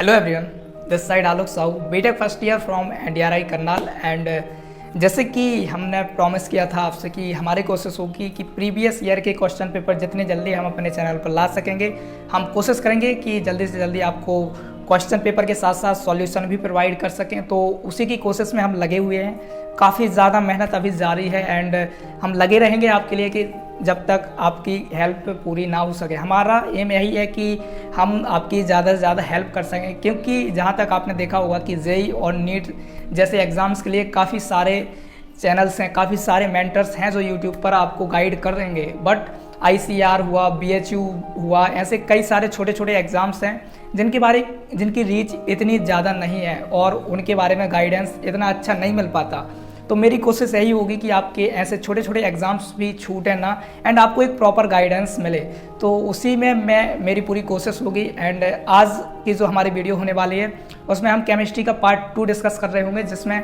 Hello everyone, this side Alok Sahu, BTech first year from NDRI Karnal. And जैसे कि हमने promise किया था आपसे कि हमारी कोशिश होगी कि प्रीवियस ईयर के क्वेश्चन पेपर जितने जल्दी हम अपने चैनल पर ला सकेंगे, हम कोशिश करेंगे कि जल्दी से जल्दी आपको क्वेश्चन पेपर के साथ साथ सॉल्यूशन भी प्रोवाइड कर सकें। तो उसी की कोशिश में हम लगे हुए हैं। काफ़ी ज़्यादा मेहनत अभी जारी है एंड हम लगे रहेंगे आपके लिए कि जब तक आपकी हेल्प पूरी ना हो सके। हमारा एम यही है कि हम आपकी ज़्यादा से ज़्यादा हेल्प कर सकें, क्योंकि जहाँ तक आपने देखा होगा कि जेई और नीट जैसे एग्ज़ाम्स के लिए काफ़ी सारे चैनल्स हैं, काफ़ी सारे मेंटर्स हैं जो यूट्यूब पर आपको गाइड कर देंगे। बट आईसीआर हुआ, बीएचयू हुआ, ऐसे कई सारे छोटे छोटे एग्ज़ाम्स हैं जिनकी रीच इतनी ज़्यादा नहीं है और उनके बारे में गाइडेंस इतना अच्छा नहीं मिल पाता। तो मेरी कोशिश यही होगी कि आपके ऐसे छोटे छोटे एग्ज़ाम्स भी छूटें ना एंड आपको एक प्रॉपर गाइडेंस मिले। तो उसी में मेरी पूरी कोशिश होगी। एंड आज की जो हमारी वीडियो होने वाली है उसमें हम केमिस्ट्री का पार्ट 2 डिस्कस कर रहे होंगे, जिसमें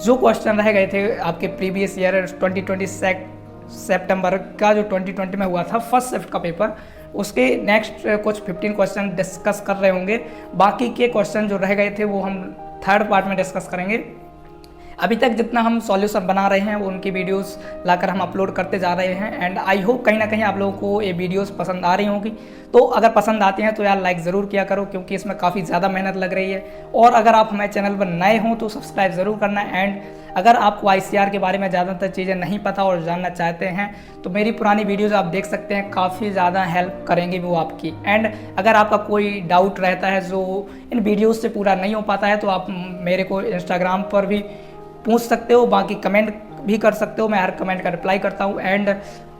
जो क्वेश्चन रह गए थे आपके प्रीवियस ईयर 2020 सितंबर का जो 2020 में हुआ था फर्स्ट शिफ्ट का पेपर, उसके नेक्स्ट कुछ 15 क्वेश्चन डिस्कस कर रहे होंगे। बाकी के क्वेश्चन जो रह गए थे वो हम थर्ड पार्ट में डिस्कस करेंगे। अभी तक जितना हम सॉल्यूशन बना रहे हैं वो उनकी वीडियोस लाकर हम अपलोड करते जा रहे हैं। एंड आई होप कहीं ना कहीं आप लोगों को ये वीडियोस पसंद आ रही होंगी। तो अगर पसंद आती हैं तो यार लाइक ज़रूर किया करो, क्योंकि इसमें काफ़ी ज़्यादा मेहनत लग रही है। और अगर आप हमारे चैनल पर नए हों तो सब्सक्राइब ज़रूर करना। एंड अगर आपको आईसीआर के बारे में ज़्यादातर चीज़ें नहीं पता और जानना चाहते हैं तो मेरी पुरानी वीडियोस आप देख सकते हैं, काफ़ी ज़्यादा हेल्प करेंगी वो आपकी। एंड अगर आपका कोई डाउट रहता है जो इन वीडियोज़ से पूरा नहीं हो पाता है तो आप मेरे को इंस्टाग्राम पर भी पूछ सकते हो, बाकी कमेंट भी कर सकते हो, मैं हर कमेंट का रिप्लाई करता हूँ। एंड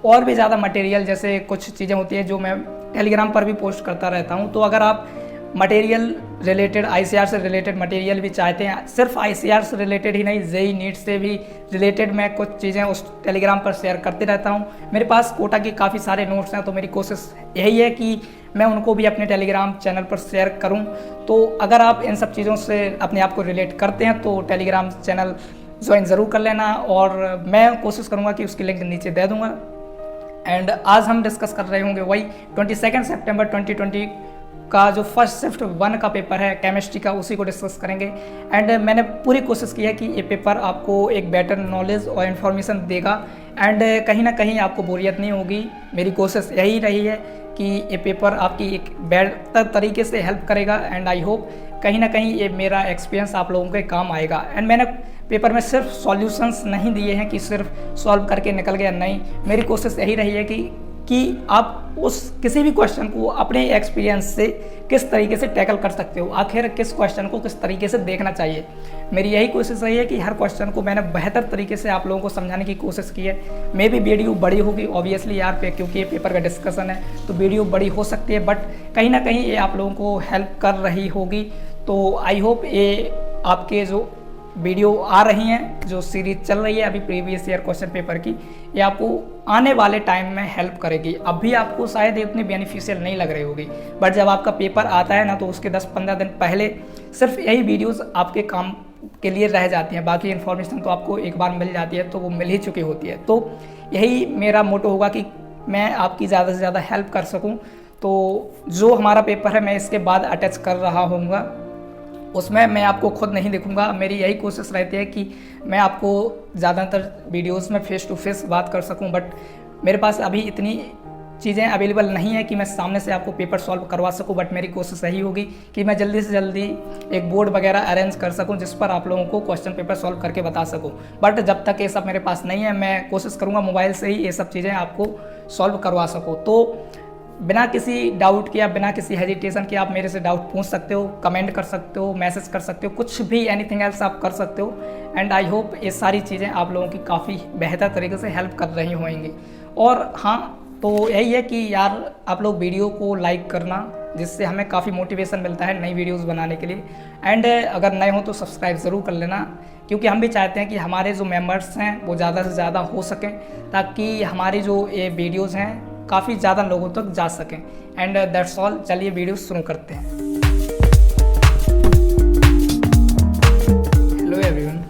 और भी ज़्यादा मटेरियल जैसे कुछ चीज़ें होती हैं जो मैं टेलीग्राम पर भी पोस्ट करता रहता हूँ। तो अगर आप मटेरियल रिलेटेड आईसीआर से रिलेटेड मटेरियल भी चाहते हैं, सिर्फ आईसीआर से रिलेटेड ही नहीं, जेई नीट से भी रिलेटेड मैं कुछ चीज़ें उस टेलीग्राम पर शेयर करते रहता हूँ। मेरे पास कोटा के काफ़ी सारे नोट्स हैं, तो मेरी कोशिश यही है कि मैं उनको भी अपने टेलीग्राम चैनल पर शेयर करूं। तो अगर आप इन सब चीज़ों से अपने आप को रिलेट करते हैं तो टेलीग्राम चैनल ज्वाइन ज़रूर कर लेना, और मैं कोशिश करूंगा कि उसकी लिंक नीचे दे दूंगा। एंड आज हम डिस्कस कर रहे होंगे वही 22 सितंबर 2020 का जो फर्स्ट शिफ्ट 1 का पेपर है केमिस्ट्री का, उसी को डिस्कस करेंगे। एंड मैंने पूरी कोशिश की है कि ये पेपर आपको एक बेटर नॉलेज और इन्फॉर्मेशन देगा एंड कहीं ना कहीं आपको बोरियत नहीं होगी। मेरी कोशिश यही रही है कि ये पेपर आपकी एक बेहतर तरीके से हेल्प करेगा। एंड आई होप कहीं ना कहीं ये मेरा एक्सपीरियंस आप लोगों के काम आएगा। एंड मैंने पेपर में सिर्फ सॉल्यूशंस नहीं दिए हैं कि सिर्फ सॉल्व करके निकल गया, नहीं, मेरी कोशिश यही रही है कि आप उस किसी भी क्वेश्चन को अपने एक्सपीरियंस से किस तरीके से टैकल कर सकते हो, आखिर किस क्वेश्चन को किस तरीके से देखना चाहिए। मेरी यही कोशिश रही है कि हर क्वेश्चन को मैंने बेहतर तरीके से आप लोगों को समझाने की कोशिश की है। मे भी वीडियो बड़ी होगी ऑब्वियसली यार क्योंकि ये पेपर का डिस्कशन है तो वीडियो बड़ी हो सकती है, बट कहीं ना कहीं ये आप लोगों को हेल्प कर रही होगी। तो आई होप ये आपके जो वीडियो आ रही हैं, जो सीरीज चल रही है अभी प्रीवियस ईयर क्वेश्चन पेपर की, ये आपको आने वाले टाइम में हेल्प करेगी। अभी आपको शायद ये उतनी बेनिफिशियल नहीं लग रही होगी, बट जब आपका पेपर आता है ना तो उसके 10-15 दिन पहले सिर्फ यही वीडियोस आपके काम के लिए रह जाती हैं। बाकी इन्फॉर्मेशन तो आपको एक बार मिल जाती है, तो वो मिल ही चुकी होती है। तो यही मेरा मोटो होगा कि मैं आपकी ज़्यादा से ज़्यादा हेल्प कर सकूँ। तो जो हमारा पेपर है मैं इसके बाद अटैच कर रहा हूँगा, उसमें मैं आपको खुद नहीं दिखूंगा। मेरी यही कोशिश रहती है कि मैं आपको ज़्यादातर वीडियोस में फेस टू फेस बात कर सकूं, बट मेरे पास अभी इतनी चीज़ें अवेलेबल नहीं है कि मैं सामने से आपको पेपर सॉल्व करवा सकूं। बट मेरी कोशिश यही होगी कि मैं जल्दी से जल्दी एक बोर्ड वगैरह अरेंज कर सकूं जिस पर आप लोगों को क्वेश्चन पेपर सॉल्व करके बता सकूँ। बट जब तक ये सब मेरे पास नहीं है मैं कोशिश करूँगा मोबाइल से ही ये सब चीज़ें आपको सॉल्व करवा सकूँ। तो बिना किसी डाउट के या बिना किसी हेजिटेशन के आप मेरे से डाउट पूछ सकते हो, कमेंट कर सकते हो, मैसेज कर सकते हो, कुछ भी एनीथिंग एल्स आप कर सकते हो। एंड आई होप ये सारी चीज़ें आप लोगों की काफ़ी बेहतर तरीके से हेल्प कर रही होंगी। और हाँ, तो यही है कि यार आप लोग वीडियो को लाइक करना, जिससे हमें काफ़ी मोटिवेशन मिलता है नई वीडियोज़ बनाने के लिए। एंड अगर नए हो तो सब्सक्राइब ज़रूर कर लेना, क्योंकि हम भी चाहते हैं कि हमारे जो मेम्बर्स हैं वो ज़्यादा से ज़्यादा हो सकें, ताकि हमारी जो ये वीडियोज़ हैं काफ़ी ज़्यादा लोगों तक जा सकें। एंड दैट्स ऑल, चलिए वीडियो शुरू करते हैं। Hello everyone,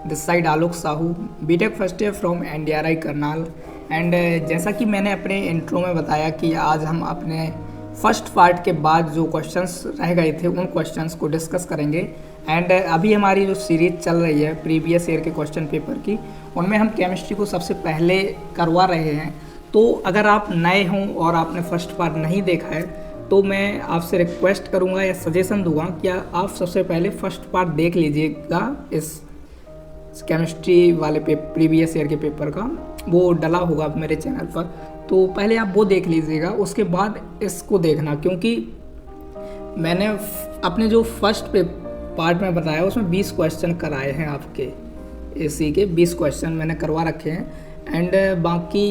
this side Alok Sahu, BTech first year from NDRI Karnal. And जैसा कि मैंने अपने इंट्रो में बताया कि आज हम अपने फर्स्ट पार्ट के बाद जो क्वेश्चंस रह गए थे उन क्वेश्चंस को डिस्कस करेंगे। एंड अभी हमारी जो सीरीज चल रही है प्रीवियस ईयर के क्वेश्चन पेपर की, उनमें हम केमिस्ट्री को सबसे पहले करवा रहे हैं। तो अगर आप नए हों और आपने फर्स्ट पार्ट नहीं देखा है तो मैं आपसे रिक्वेस्ट करूंगा या सजेशन दूंगा कि आप सबसे पहले फर्स्ट पार्ट देख लीजिएगा इस केमिस्ट्री वाले प्रीवियस ईयर के पेपर का, वो डला होगा मेरे चैनल पर, तो पहले आप वो देख लीजिएगा, उसके बाद इसको देखना। क्योंकि मैंने अपने जो फर्स्ट पार्ट में बताया उसमें 20 क्वेश्चन कराए हैं, आपके एसी के 20 क्वेश्चन मैंने करवा रखे हैं। एंड बाकी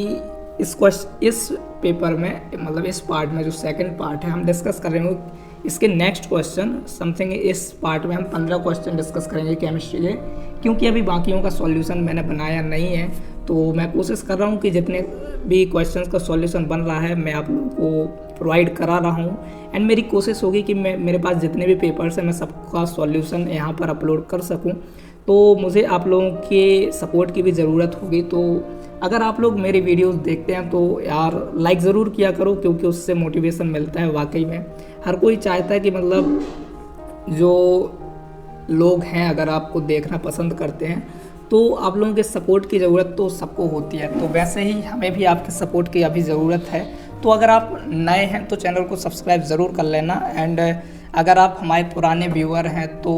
इस पेपर में, मतलब इस पार्ट में जो सेकंड पार्ट है हम डिस्कस कर रहे हैं, इसके नेक्स्ट क्वेश्चन समथिंग इस पार्ट में हम 15 क्वेश्चन डिस्कस करेंगे केमिस्ट्री के। क्योंकि अभी बाकियों का सॉल्यूशन मैंने बनाया नहीं है, तो मैं कोशिश कर रहा हूँ कि जितने भी क्वेश्चंस का सॉल्यूशन बन रहा है मैं आप लोगों को प्रोवाइड करा रहा हूँ। एंड मेरी कोशिश होगी कि मेरे पास जितने भी पेपर्स हैं मैं सबका सॉल्यूशन यहाँ पर अपलोड कर सकूँ। तो मुझे आप लोगों के सपोर्ट की भी ज़रूरत होगी। तो अगर आप लोग मेरी वीडियोस देखते हैं तो यार लाइक ज़रूर किया करो, क्योंकि उससे मोटिवेशन मिलता है। वाकई में हर कोई चाहता है कि मतलब जो लोग हैं अगर आपको देखना पसंद करते हैं तो आप लोगों के सपोर्ट की ज़रूरत तो सबको होती है। तो वैसे ही हमें भी आपके सपोर्ट की अभी ज़रूरत है। तो अगर आप नए हैं तो चैनल को सब्सक्राइब ज़रूर कर लेना। एंड अगर आप हमारे पुराने व्यूअर हैं तो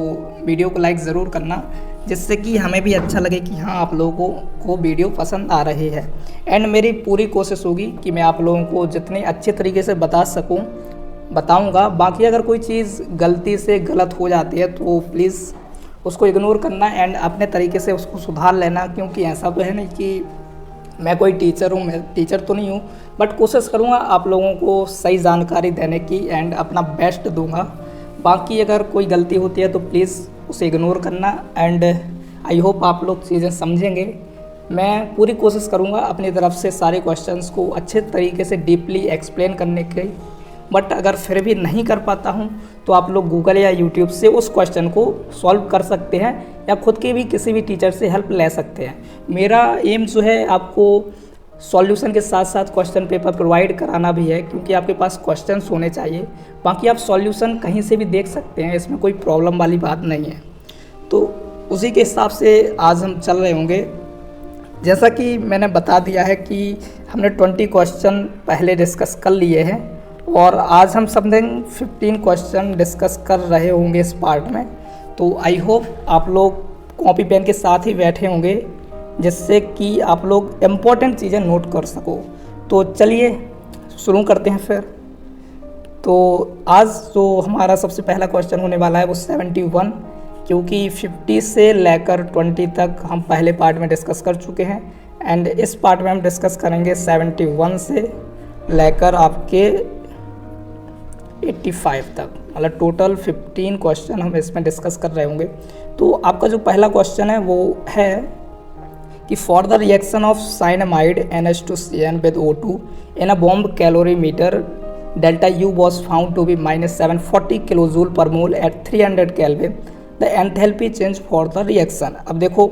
वीडियो को लाइक ज़रूर करना, जिससे कि हमें भी अच्छा लगे कि हाँ आप लोगों को वीडियो पसंद आ रही है। एंड मेरी पूरी कोशिश होगी कि मैं आप लोगों को जितने अच्छे तरीके से बता सकूं बताऊंगा। बाकी अगर कोई चीज़ गलती से गलत हो जाती है तो प्लीज़ उसको इग्नोर करना एंड अपने तरीके से उसको सुधार लेना। क्योंकि ऐसा तो है नहीं कि मैं कोई टीचर हूँ, मैं टीचर तो नहीं हूँ, बट कोशिश करूँगा आप लोगों को सही जानकारी देने की एंड अपना बेस्ट दूँगा। बाकी अगर कोई गलती होती है तो प्लीज़ उसे इग्नोर करना। एंड आई होप आप लोग चीज़ें समझेंगे। मैं पूरी कोशिश करूँगा अपनी तरफ से सारे क्वेश्चंस को अच्छे तरीके से डीपली एक्सप्लेन करने की। बट अगर फिर भी नहीं कर पाता हूँ तो आप लोग गूगल या यूट्यूब से उस क्वेश्चन को सॉल्व कर सकते हैं या खुद के भी किसी भी टीचर से हेल्प ले सकते हैं। मेरा एम जो है आपको सॉल्यूशन के साथ साथ क्वेश्चन पेपर प्रोवाइड कराना भी है, क्योंकि आपके पास क्वेश्चंस होने चाहिए। बाकी आप सॉल्यूशन कहीं से भी देख सकते हैं, इसमें कोई प्रॉब्लम वाली बात नहीं है। तो उसी के हिसाब से आज हम चल रहे होंगे। जैसा कि मैंने बता दिया है कि हमने 20 क्वेश्चन पहले डिस्कस कर लिए हैं और आज हम समथिंग 15 क्वेश्चन डिस्कस कर रहे होंगे इस पार्ट में। तो आई होप आप लोग कॉपी पेन के साथ ही बैठे होंगे, जिससे कि आप लोग इम्पोर्टेंट चीज़ें नोट कर सको। तो चलिए शुरू करते हैं फिर। तो आज जो हमारा सबसे पहला क्वेश्चन होने वाला है वो 71, क्योंकि 50 से लेकर 20 तक हम पहले पार्ट में डिस्कस कर चुके हैं। एंड इस पार्ट में हम डिस्कस करेंगे 71 से लेकर आपके 85 तक, मतलब टोटल 15 क्वेश्चन हम इसमें डिस्कस कर रहे होंगे। तो आपका जो पहला क्वेश्चन है वो है कि for the reaction of cyanamide NH2CN with O2 in a bomb calorimeter delta U was found to be -740 kilojoule per mole at 300 kelvin, the enthalpy change for the reaction. अब देखो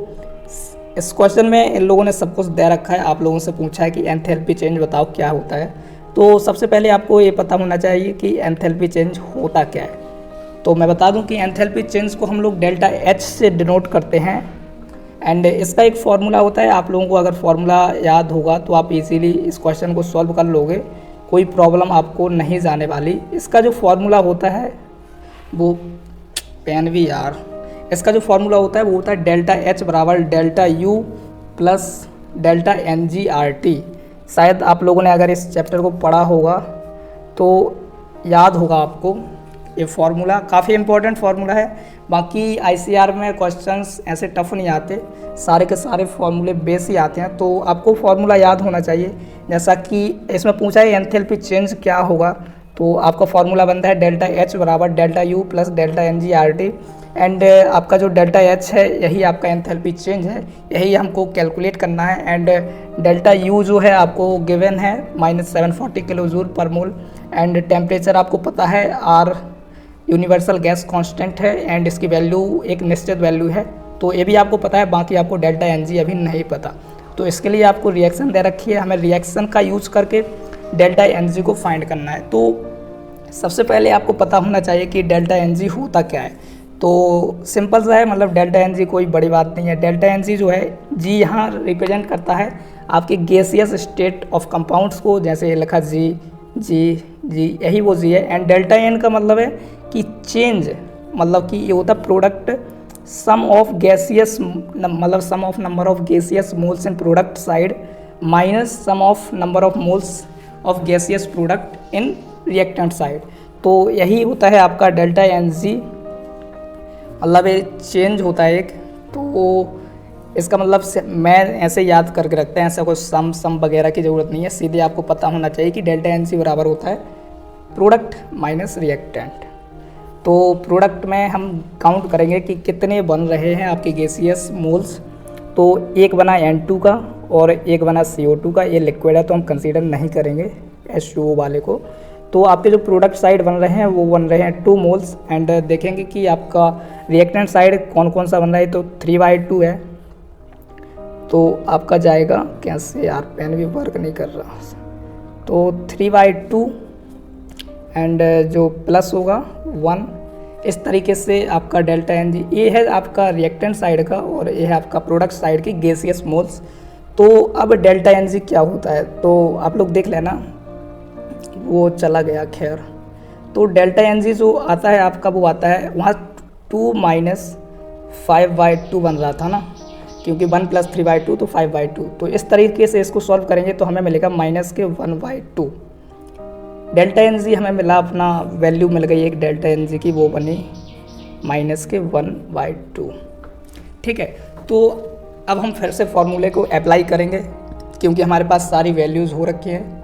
इस क्वेश्चन में इन लोगों ने सब कुछ दे रखा है, आप लोगों से पूछा है कि एंथैल्पी चेंज बताओ क्या होता है। तो सबसे पहले आपको ये पता होना चाहिए कि एंथैल्पी चेंज होता क्या है। तो मैं बता दूं कि एंथैल्पी चेंज को हम लोग डेल्टा H से डिनोट करते हैं। एंड इसका एक फार्मूला होता है, आप लोगों को अगर फार्मूला याद होगा तो आप इजीली इस क्वेश्चन को सॉल्व कर लोगे, कोई प्रॉब्लम आपको नहीं जाने वाली। इसका जो फार्मूला होता है वो पेन भी यार, इसका जो फार्मूला होता है वो होता है डेल्टा H बराबर delta U plus delta NgRT। शायद आप लोगों ने अगर इस चैप्टर को पढ़ा होगा तो याद होगा आपको। ये फार्मूला काफ़ी इंपॉर्टेंट फार्मूला है। बाकी ICR में क्वेश्चंस ऐसे टफ नहीं आते, सारे के सारे फार्मूले बेस ही आते हैं, तो आपको फार्मूला याद होना चाहिए। जैसा कि इसमें पूछा है एंथैल्पी चेंज क्या होगा, तो आपका फार्मूला बनता है डेल्टा H बराबर delta U plus delta NgRT। And आपका जो डेल्टा H है यही आपका एंथैल्पी चेंज है, यही हमको कैलकुलेट करना है। एंड डेल्टा U जो है आपको गिवन है -740 kilojoule per mole. And temperature आपको पता है R यूनिवर्सल गैस कांस्टेंट है एंड इसकी वैल्यू एक निश्चित वैल्यू है, तो ये भी आपको पता है। बाकी आपको डेल्टा Ng अभी नहीं पता, तो इसके लिए आपको रिएक्शन दे रखी है, हमें रिएक्शन का यूज करके डेल्टा Ng को फाइंड करना है। तो सबसे पहले आपको पता होना चाहिए कि डेल्टा एन जी होता क्या है। तो सिंपल सा है, मतलब डेल्टा एन जी कोई बड़ी बात नहीं है। डेल्टा एन जी जो है, जी यहाँ रिप्रेजेंट करता है आपके गैसियस स्टेट ऑफ कंपाउंड्स को, जैसे ये लिखा जी जी जी, यही वो जी है। एंड डेल्टा एन का मतलब है कि चेंज, मतलब कि ये होता प्रोडक्ट सम ऑफ गैसियस, मतलब sum of number of gaseous moles in product side minus sum of number of moles of gaseous product in reactant side. तो यही होता है आपका डेल्टा एन जी, मतलब ये चेंज होता है एक। तो इसका मतलब मैं ऐसे याद करके रखते हैं, ऐसा कोई सम वगैरह की ज़रूरत नहीं है, सीधे आपको पता होना चाहिए कि डेल्टा एन सी बराबर होता है प्रोडक्ट माइनस रिएक्टेंट। तो प्रोडक्ट में हम काउंट करेंगे कि कितने बन रहे हैं आपके गैसियस मोल्स। तो एक बना N2 का और एक बना CO2 का, ये लिक्विड है तो हम कंसीडर नहीं करेंगे H2O वाले को। तो आपके जो प्रोडक्ट साइड बन रहे हैं वो बन रहे हैं 2 मोल्स। एंड देखेंगे कि आपका रिएक्टेंट साइड कौन कौन सा बन रहा है, तो 3/2 है। तो आपका जाएगा कैसे, यार पेन भी वर्क नहीं कर रहा, तो 3/2 एंड जो प्लस होगा 1। इस तरीके से आपका डेल्टा एन जी, ये है आपका रिएक्टेंट साइड का और ये है आपका प्रोडक्ट साइड की गैसियस मोल्स। तो अब डेल्टा एन जी क्या होता है, तो आप लोग देख लेना, वो चला गया खैर। तो डेल्टा एन जी जो आता है आपका, वो आता है वहाँ 2 - 5/2 बन रहा था ना, क्योंकि 1 + 3/2 तो 5/2। तो इस तरीके से इसको सॉल्व करेंगे तो हमें मिलेगा -1/2। डेल्टा एन जी हमें मिला, अपना वैल्यू मिल गई एक डेल्टा एन जी की, वो बनी -1/2। ठीक है, तो अब हम फिर से फॉर्मूले को अप्लाई करेंगे क्योंकि हमारे पास सारी वैल्यूज़ हो रखी हैं।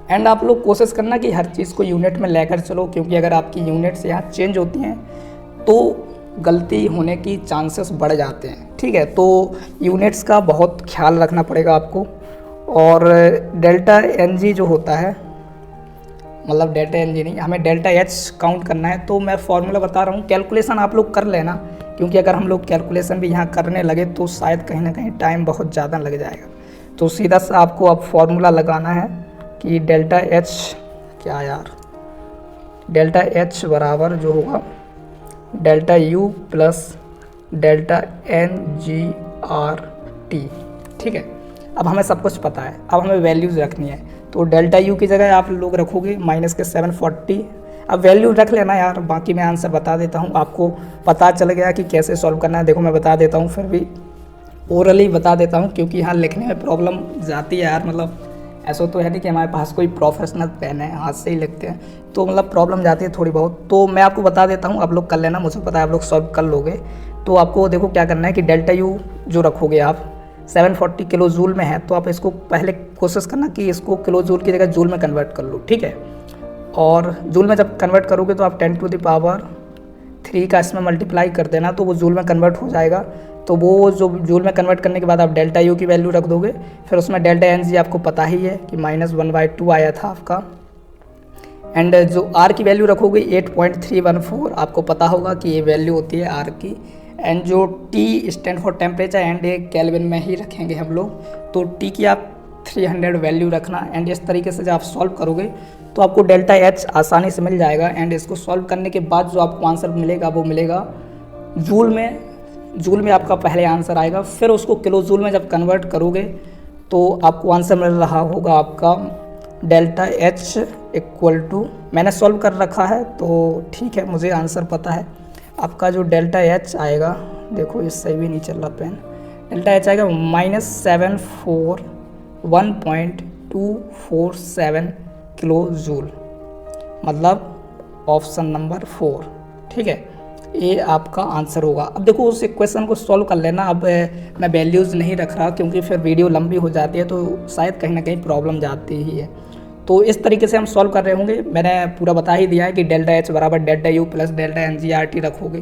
एंड आप लोग कोशिश करना कि हर चीज़ को यूनिट में लेकर चलो, क्योंकि अगर आपकी यूनिट्स यहाँ चेंज होती हैं तो गलती होने की चांसेस बढ़ जाते हैं। ठीक है, तो यूनिट्स का बहुत ख्याल रखना पड़ेगा आपको। और डेल्टा एन जी जो होता है, मतलब डेल्टा एन जी नहीं, हमें डेल्टा एच काउंट करना है। तो मैं फॉर्मूला बता रहा हूँ, कैलकुलेशन आप लोग कर लेना, क्योंकि अगर हम लोग कैलकुलेशन भी यहाँ करने लगे तो शायद कहीं ना कहीं टाइम बहुत ज़्यादा लग जाएगा। तो सीधा सा आपको अब फॉर्मूला लगाना है कि डेल्टा एच क्या यार, डेल्टा एच बराबर जो होगा delta U plus delta n g R T. ठीक है, अब हमें सब कुछ पता है, अब हमें वैल्यूज़ रखनी है। तो डेल्टा यू की जगह आप लोग रखोगे -740। अब वैल्यू रख लेना यार, बाकी मैं आंसर बता देता हूँ, आपको पता चल गया कि कैसे सॉल्व करना है। देखो मैं बता देता हूँ, फिर भी ओरली बता देता हूँ, क्योंकि यहाँ लिखने में प्रॉब्लम जाती है यार। मतलब ऐसा तो है नहीं कि हमारे पास कोई प्रोफेशनल पेन है, हाथ से ही लिखते हैं, तो मतलब प्रॉब्लम जाती है थोड़ी बहुत। तो मैं आपको बता देता हूँ, आप लोग कर लेना, मुझे पता है आप लोग सॉल्व कर लोगे। तो आपको देखो क्या करना है कि डेल्टा यू जो रखोगे आप 740 किलो जूल में है, तो आप इसको पहले कोशिश करना कि इसको किलो जूल की जगह जूल में कन्वर्ट कर लो। ठीक है, और जूल में जब कन्वर्ट करोगे तो आप 10⁻³ का इसमें मल्टीप्लाई कर देना, तो वो जूल में कन्वर्ट हो जाएगा। तो वो जो जूल में कन्वर्ट करने के बाद आप डेल्टा यू की वैल्यू रख दोगे, फिर उसमें डेल्टा एन जी आपको पता ही है कि -1/2 आया था आपका। एंड जो आर की वैल्यू रखोगे 8.314, आपको पता होगा कि ये वैल्यू होती है आर की। एंड जो T stand for temperature and एक केल्विन में ही रखेंगे हम लोग, तो टी की आप 300 वैल्यू रखना। एंड इस तरीके से जब आप सॉल्व करोगे तो आपको डेल्टा एच आसानी से मिल जाएगा। एंड इसको सॉल्व करने के बाद जो आपको आंसर मिलेगा वो मिलेगा जूल में। जूल में आपका पहले आंसर आएगा, फिर उसको किलो जूल में जब कन्वर्ट करोगे तो आपको आंसर मिल रहा होगा आपका डेल्टा एच इक्वल टू, मैंने सॉल्व कर रखा है तो ठीक है, मुझे आंसर पता है। आपका जो डेल्टा एच आएगा, देखो ये सही भी नहीं चल रहा पेन, डेल्टा एच आएगा -741.247 किलो जूल, मतलब ऑप्शन नंबर 4। ठीक है, ये आपका आंसर होगा। अब देखो उस इक्वेशन को सॉल्व कर लेना। अब मैं वैल्यूज़ नहीं रख रहा क्योंकि फिर वीडियो लंबी हो जाती है, तो शायद कहीं ना कहीं प्रॉब्लम जाती ही है। तो इस तरीके से हम सॉल्व कर रहे होंगे। मैंने पूरा बता ही दिया है कि डेल्टा एच बराबर delta U plus delta n g R T रखोगे,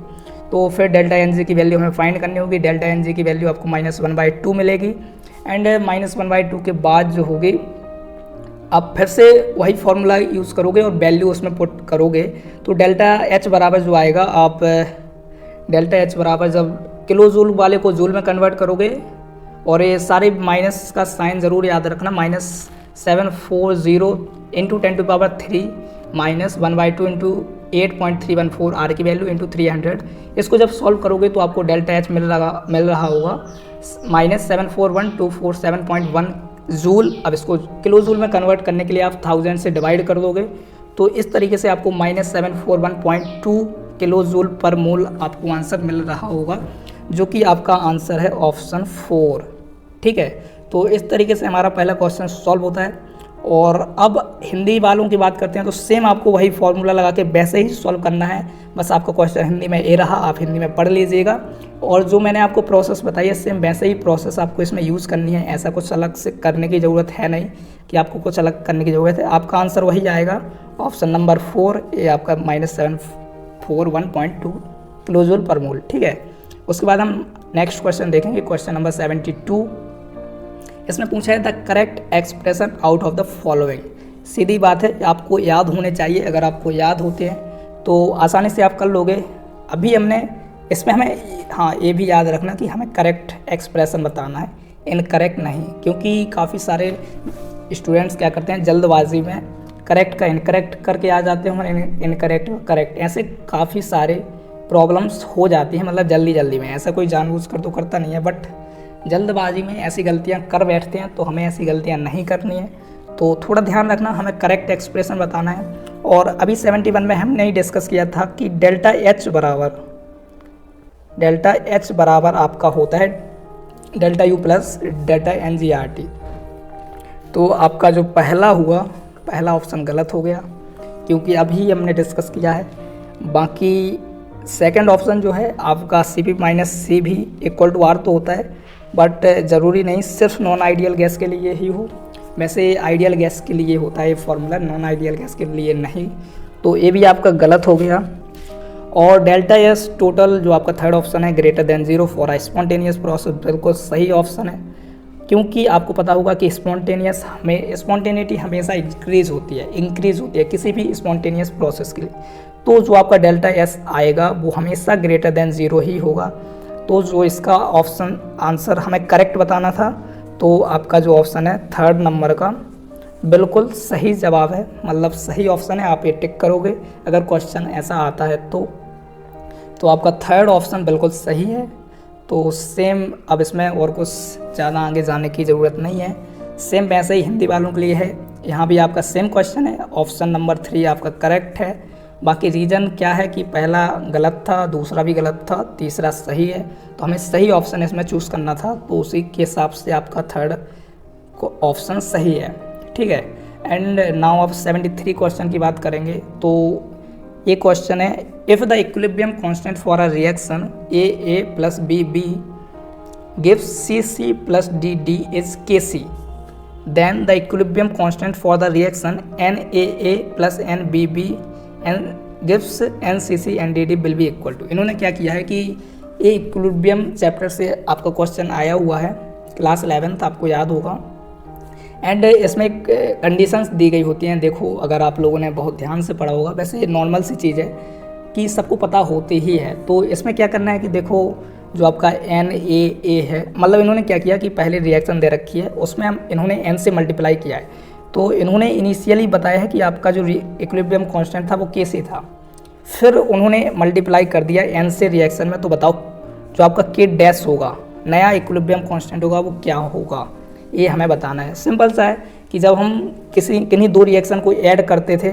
तो फिर डेल्टा एन जी की वैल्यू हमें फाइंड करनी होगी। डेल्टा एन जी की वैल्यू आपको -1/2 मिलेगी। एंड -1/2 के बाद जो होगी आप फिर से वही फार्मूला यूज़ करोगे और वैल्यू उसमें पुट करोगे। तो डेल्टा एच बराबर जो आएगा, आप डेल्टा एच बराबर जब किलो जूल वाले को जूल में कन्वर्ट करोगे, और ये सारे माइनस का साइन ज़रूर याद रखना, -740 × 10⁻³ माइनस 1/2 इंटू 8.314 आर की वैल्यू इंटू 300। इसको जब सॉल्व करोगे तो आपको डेल्टा एच मिल रहा होगा माइनस 741,247.1 जूल। अब इसको किलो जूल में कन्वर्ट करने के लिए आप 1000 से डिवाइड कर दोगे तो इस तरीके से आपको माइनस 741.2 किलो जूल पर मोल आपको आंसर मिल रहा होगा, जो कि आपका आंसर है ऑप्शन 4। ठीक है, तो इस तरीके से हमारा पहला क्वेश्चन सॉल्व होता है। और अब हिंदी वालों की बात करते हैं तो सेम आपको वही फॉर्मूला लगा के वैसे ही सॉल्व करना है। बस आपका क्वेश्चन हिंदी में ए रहा, आप हिंदी में पढ़ लीजिएगा और जो मैंने आपको प्रोसेस बताई है सेम वैसे ही प्रोसेस आपको इसमें यूज़ करनी है। ऐसा कुछ अलग से करने की ज़रूरत है नहीं कि आपको कुछ अलग करने की ज़रूरत है। आपका आंसर वही आएगा ऑप्शन नंबर 4, ये आपका माइनस 741.2 किलो जूल पर मोल। ठीक है, उसके बाद हम नेक्स्ट क्वेश्चन देखेंगे, क्वेश्चन नंबर 72। इसमें पूछा है the correct expression out of the following. सीधी बात है, आपको याद होने चाहिए। अगर आपको याद होते हैं तो आसानी से आप कर लोगे। अभी हमने इसमें हमें हाँ ये भी याद रखना कि हमें करेक्ट एक्सप्रेशन बताना है, इनकरेक्ट नहीं, क्योंकि काफ़ी सारे स्टूडेंट्स क्या करते हैं जल्दबाजी में करेक्ट का इनकरेक्ट करके आ जाते हैं और इनकरेक्ट करेक्ट, ऐसे काफ़ी सारे प्रॉब्लम्स हो जाती हैं, मतलब जल्दी में। ऐसा कोई जानबूझकर तो करता नहीं है, बट जल्दबाजी में ऐसी गलतियां कर बैठते हैं, तो हमें ऐसी गलतियां नहीं करनी है। तो थोड़ा ध्यान रखना, हमें करेक्ट एक्सप्रेशन बताना है। और अभी 71 में हमने ही डिस्कस किया था कि डेल्टा एच बराबर आपका होता है delta U plus delta n g R T. तो आपका जो पहला ऑप्शन गलत हो गया, क्योंकि अभी हमने डिस्कस किया है। बाकी सेकंड ऑप्शन जो है आपका सी पी माइनस सी भी इक्वल टू आर तो होता है, बट ज़रूरी नहीं सिर्फ नॉन आइडियल गैस के लिए ही हो। वैसे आइडियल गैस के लिए होता है ये फॉर्मूला, नॉन आइडियल गैस के लिए नहीं। तो ये भी आपका गलत हो गया। और डेल्टा एस टोटल जो आपका थर्ड ऑप्शन है greater than 0 for a spontaneous process, बिल्कुल सही ऑप्शन है। क्योंकि आपको पता होगा कि स्पॉन्टेनिटी हमेशा इंक्रीज़ होती है किसी भी स्पॉन्टेनियस प्रोसेस के लिए। तो जो आपका डेल्टा एस आएगा वो हमेशा ग्रेटर देन 0 ही होगा। तो जो इसका ऑप्शन आंसर हमें करेक्ट बताना था, तो आपका जो ऑप्शन है थर्ड नंबर का बिल्कुल सही जवाब है, मतलब सही ऑप्शन है। आप ये टिक करोगे अगर क्वेश्चन ऐसा आता है तो आपका थर्ड ऑप्शन बिल्कुल सही है। तो सेम अब इसमें और कुछ ज़्यादा आगे जाने की ज़रूरत नहीं है, सेम वैसे ही हिंदी वालों के लिए है। यहाँ भी आपका सेम क्वेश्चन है, ऑप्शन नंबर 3 आपका करेक्ट है। बाकी रीज़न क्या है कि पहला गलत था, दूसरा भी गलत था, तीसरा सही है, तो हमें सही ऑप्शन इसमें चूज़ करना था, तो उसी के हिसाब से आपका थर्ड ऑप्शन सही है। ठीक है, एंड नाउ आप 73 क्वेश्चन की बात करेंगे। तो ये क्वेश्चन है if the equilibrium constant for a reaction A plus B gives CC plus DD is KC, then the equilibrium constant for the reaction NAA plus NBB and gives NCC and DD will be equal to। इन्होंने क्या किया है कि ये equilibrium chapter से आपका question आया हुआ है, क्लास 11th आपको याद होगा। एंड इसमें कंडीशंस दी गई होती हैं। देखो अगर आप लोगों ने बहुत ध्यान से पढ़ा होगा, वैसे ये नॉर्मल सी चीज़ है कि सबको पता होती ही है। तो इसमें क्या करना है कि देखो जो आपका NAA है, मतलब इन्होंने क्या किया कि पहले रिएक्शन दे रखी है, उसमें इन्होंने N से मल्टीप्लाई किया है। तो इन्होंने इनिशियली बताया है कि आपका जो इक्विलिब्रियम कांस्टेंट था वो Kc था, फिर उन्होंने मल्टीप्लाई कर दिया N से रिएक्शन में। तो बताओ जो आपका K डैश होगा, नया इक्विलिब्रियम कांस्टेंट होगा, वो क्या होगा, ये हमें बताना है। सिंपल सा है कि जब हम किन्हीं दो रिएक्शन को ऐड करते थे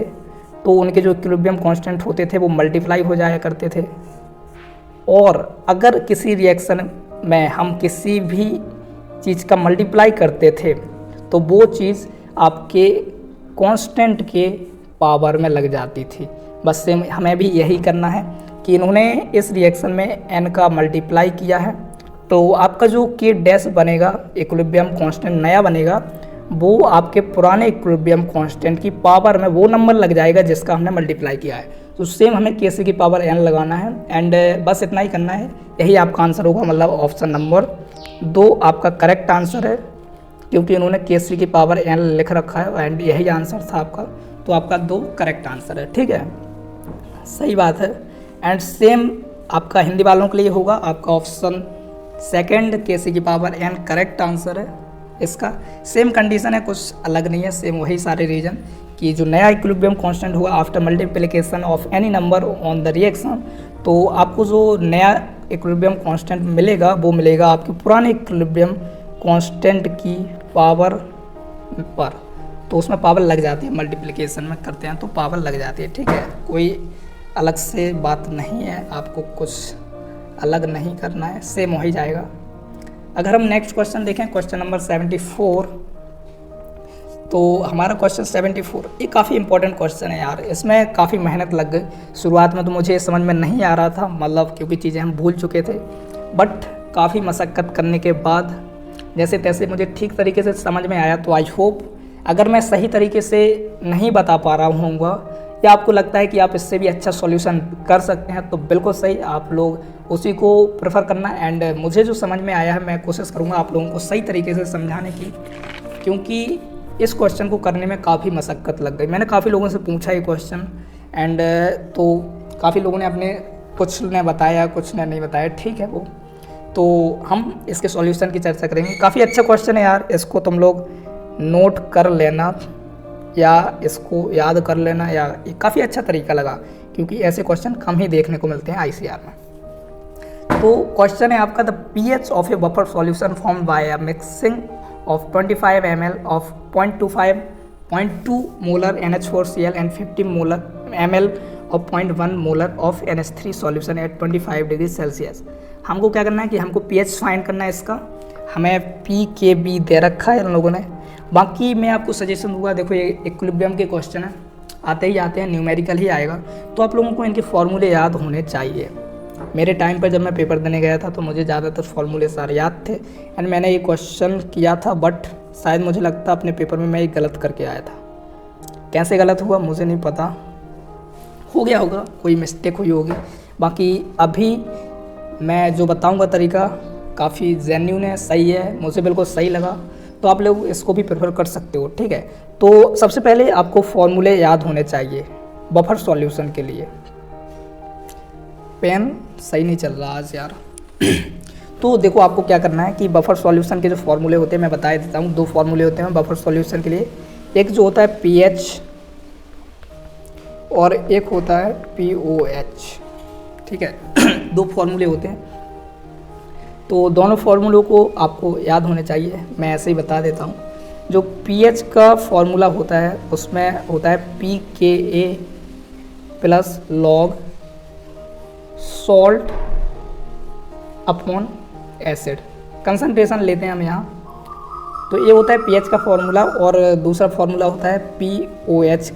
तो उनके जो इक्विलिब्रियम कांस्टेंट होते थे वो मल्टीप्लाई हो जाया करते थे। और अगर किसी रिएक्शन में हम किसी भी चीज़ का मल्टीप्लाई करते थे तो वो चीज़ आपके कांस्टेंट के पावर में लग जाती थी। बस सेम हमें भी यही करना है कि इन्होंने इस रिएक्शन में n का मल्टीप्लाई किया है, तो आपका जो K डैश बनेगा, इक्विलिब्रियम कांस्टेंट नया बनेगा, वो आपके पुराने इक्विलिब्रियम कांस्टेंट की पावर में वो नंबर लग जाएगा जिसका हमने मल्टीप्लाई किया है। तो सेम हमें Kc की पावर n लगाना है एंड बस इतना ही करना है। यही आपका आंसर होगा, मतलब ऑप्शन नंबर 2 आपका करेक्ट आंसर है, क्योंकि उन्होंने Kc की पावर n लिख रखा है एंड यही आंसर था आपका। तो आपका 2 करेक्ट आंसर है। ठीक है, सही बात है। एंड सेम आपका हिंदी वालों के लिए होगा, आपका ऑप्शन सेकंड Kc की पावर n करेक्ट आंसर है। इसका सेम कंडीशन है, कुछ अलग नहीं है, सेम वही सारे रीजन कि जो नया इक्विलिब्रियम कांस्टेंट होगा after multiplication of any number on the reaction, तो आपको जो नया इक्विलिब्रियम कांस्टेंट मिलेगा वो मिलेगा आपके पुराने इक्विलिब्रियम कांस्टेंट की पावर पर। तो उसमें पावर लग जाती है, मल्टीप्लिकेशन में करते हैं तो पावर लग जाती है, ठीक है। कोई अलग से बात नहीं है, आपको कुछ अलग नहीं करना है, सेम हो ही जाएगा। अगर हम नेक्स्ट क्वेश्चन देखें, क्वेश्चन नंबर 74, तो हमारा क्वेश्चन 74 ये काफ़ी इंपॉर्टेंट क्वेश्चन है यार। इसमें काफ़ी मेहनत लग गई। शुरुआत में तो मुझे समझ में नहीं आ रहा था, मतलब क्योंकि चीज़ें हम भूल चुके थे, बट काफ़ी मशक्क़त करने के बाद जैसे तैसे मुझे ठीक तरीके से समझ में आया। तो आई होप अगर मैं सही तरीके से नहीं बता पा रहा हूँगा या आपको लगता है कि आप इससे भी अच्छा सॉल्यूशन कर सकते हैं, तो बिल्कुल सही, आप लोग उसी को प्रेफर करना। एंड मुझे जो समझ में आया है मैं कोशिश करूँगा आप लोगों को सही तरीके से समझाने की, क्योंकि इस क्वेश्चन को करने में काफ़ी मशक्क़त लग गई। मैंने काफ़ी लोगों से पूछा ये क्वेश्चन एंड तो काफ़ी लोगों ने अपने कुछ ने बताया, कुछ ने नहीं बताया, ठीक है वो। तो हम इसके सॉल्यूशन की चर्चा करेंगे। काफ़ी अच्छा क्वेश्चन है यार, इसको तुम लोग नोट कर लेना या इसको याद कर लेना, या ये काफ़ी अच्छा तरीका लगा क्योंकि ऐसे क्वेश्चन कम ही देखने को मिलते हैं आईसीआर में। तो क्वेश्चन है आपका, the pH of A buffer solution form by a mixing of 25 ml of 0.2 molar NH4Cl and 50 ml of 0.1 molar of NH3 solution at 25 degree Celsius. हमको क्या करना है कि हमको pH फाइंड करना है इसका। हमें pKb दे रखा है इन लोगों ने। बाकी मैं आपको सजेशन दूंगा, देखो ये इक्विलिब्रियम के क्वेश्चन है, आते ही आते हैं, न्यूमेरिकल ही आएगा, तो आप लोगों को इनके फॉर्मूले याद होने चाहिए। मेरे टाइम पर जब मैं पेपर देने गया था तो मुझे ज़्यादातर फॉर्मूले सारे याद थे एंड मैंने ये क्वेश्चन किया था, बट शायद मुझे लगता अपने पेपर में मैं ये गलत करके आया था। कैसे गलत हुआ मुझे नहीं पता, हो गया होगा, कोई मिस्टेक हुई होगी। बाकी अभी मैं जो बताऊंगा तरीका काफ़ी जेन्युइन है, सही है, मुझे बिल्कुल सही लगा, तो आप लोग इसको भी प्रेफर कर सकते हो, ठीक है। तो सबसे पहले आपको फॉर्मूले याद होने चाहिए बफर सॉल्यूशन के लिए। पेन सही नहीं चल रहा आज यार। तो देखो आपको क्या करना है कि बफर सॉल्यूशन के जो फॉर्मूले होते हैं मैं बता देता हूँ। दो फॉर्मूले होते हैं बफर सॉल्यूशन के लिए, एक जो होता है पीएच और एक होता है पीओएच, ठीक है। दो फॉर्मूले होते हैं, तो दोनों फॉर्मूलों को आपको याद होने चाहिए। मैं ऐसे ही बता देता हूँ। जो पीएच का फॉर्मूला होता है उसमें होता है pKa plus log salt upon acid. Concentration लेते हैं हम यहाँ, तो ये होता है पीएच का फॉर्मूला, और दूसरा फॉर्मूला होता है पीओएच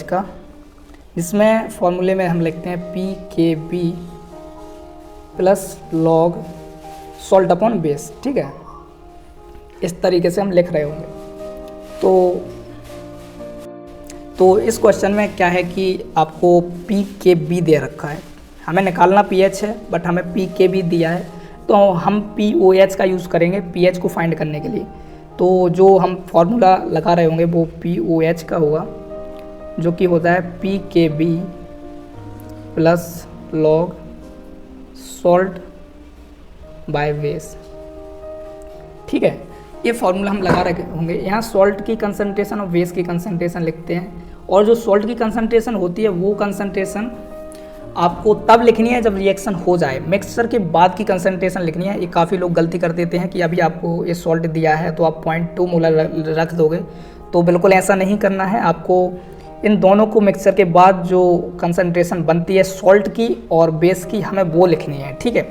का, जिसमें फॉर्मूले में हम लिखते हैं pKb plus log salt upon base, ठीक है। इस तरीके से हम लिख रहे होंगे। तो इस क्वेश्चन में क्या है कि आपको pKb दे रखा है, हमें निकालना pH है बट हमें pKb दिया है, तो हम pOH का यूज़ करेंगे pH को फाइंड करने के लिए। तो जो हम फॉर्मूला लगा रहे होंगे वो pOH का होगा, जो कि होता है pKb plus log salt by base, ठीक है। ये फॉर्मूला हम लगा रखे होंगे। यहाँ सॉल्ट की कंसंट्रेशन और बेस की कंसंट्रेशन लिखते हैं, और जो सॉल्ट की कंसंट्रेशन होती है वो कंसंट्रेशन आपको तब लिखनी है जब रिएक्शन हो जाए, मिक्सचर के बाद की कंसंट्रेशन लिखनी है। ये काफ़ी लोग गलती कर देते हैं कि अभी आपको ये सॉल्ट दिया है तो आप 0.2 मोलर रख दोगे, तो बिल्कुल ऐसा नहीं करना है। आपको इन दोनों को मिक्सचर के बाद जो कंसंट्रेशन बनती है सॉल्ट की और बेस की, हमें वो लिखनी है, ठीक है।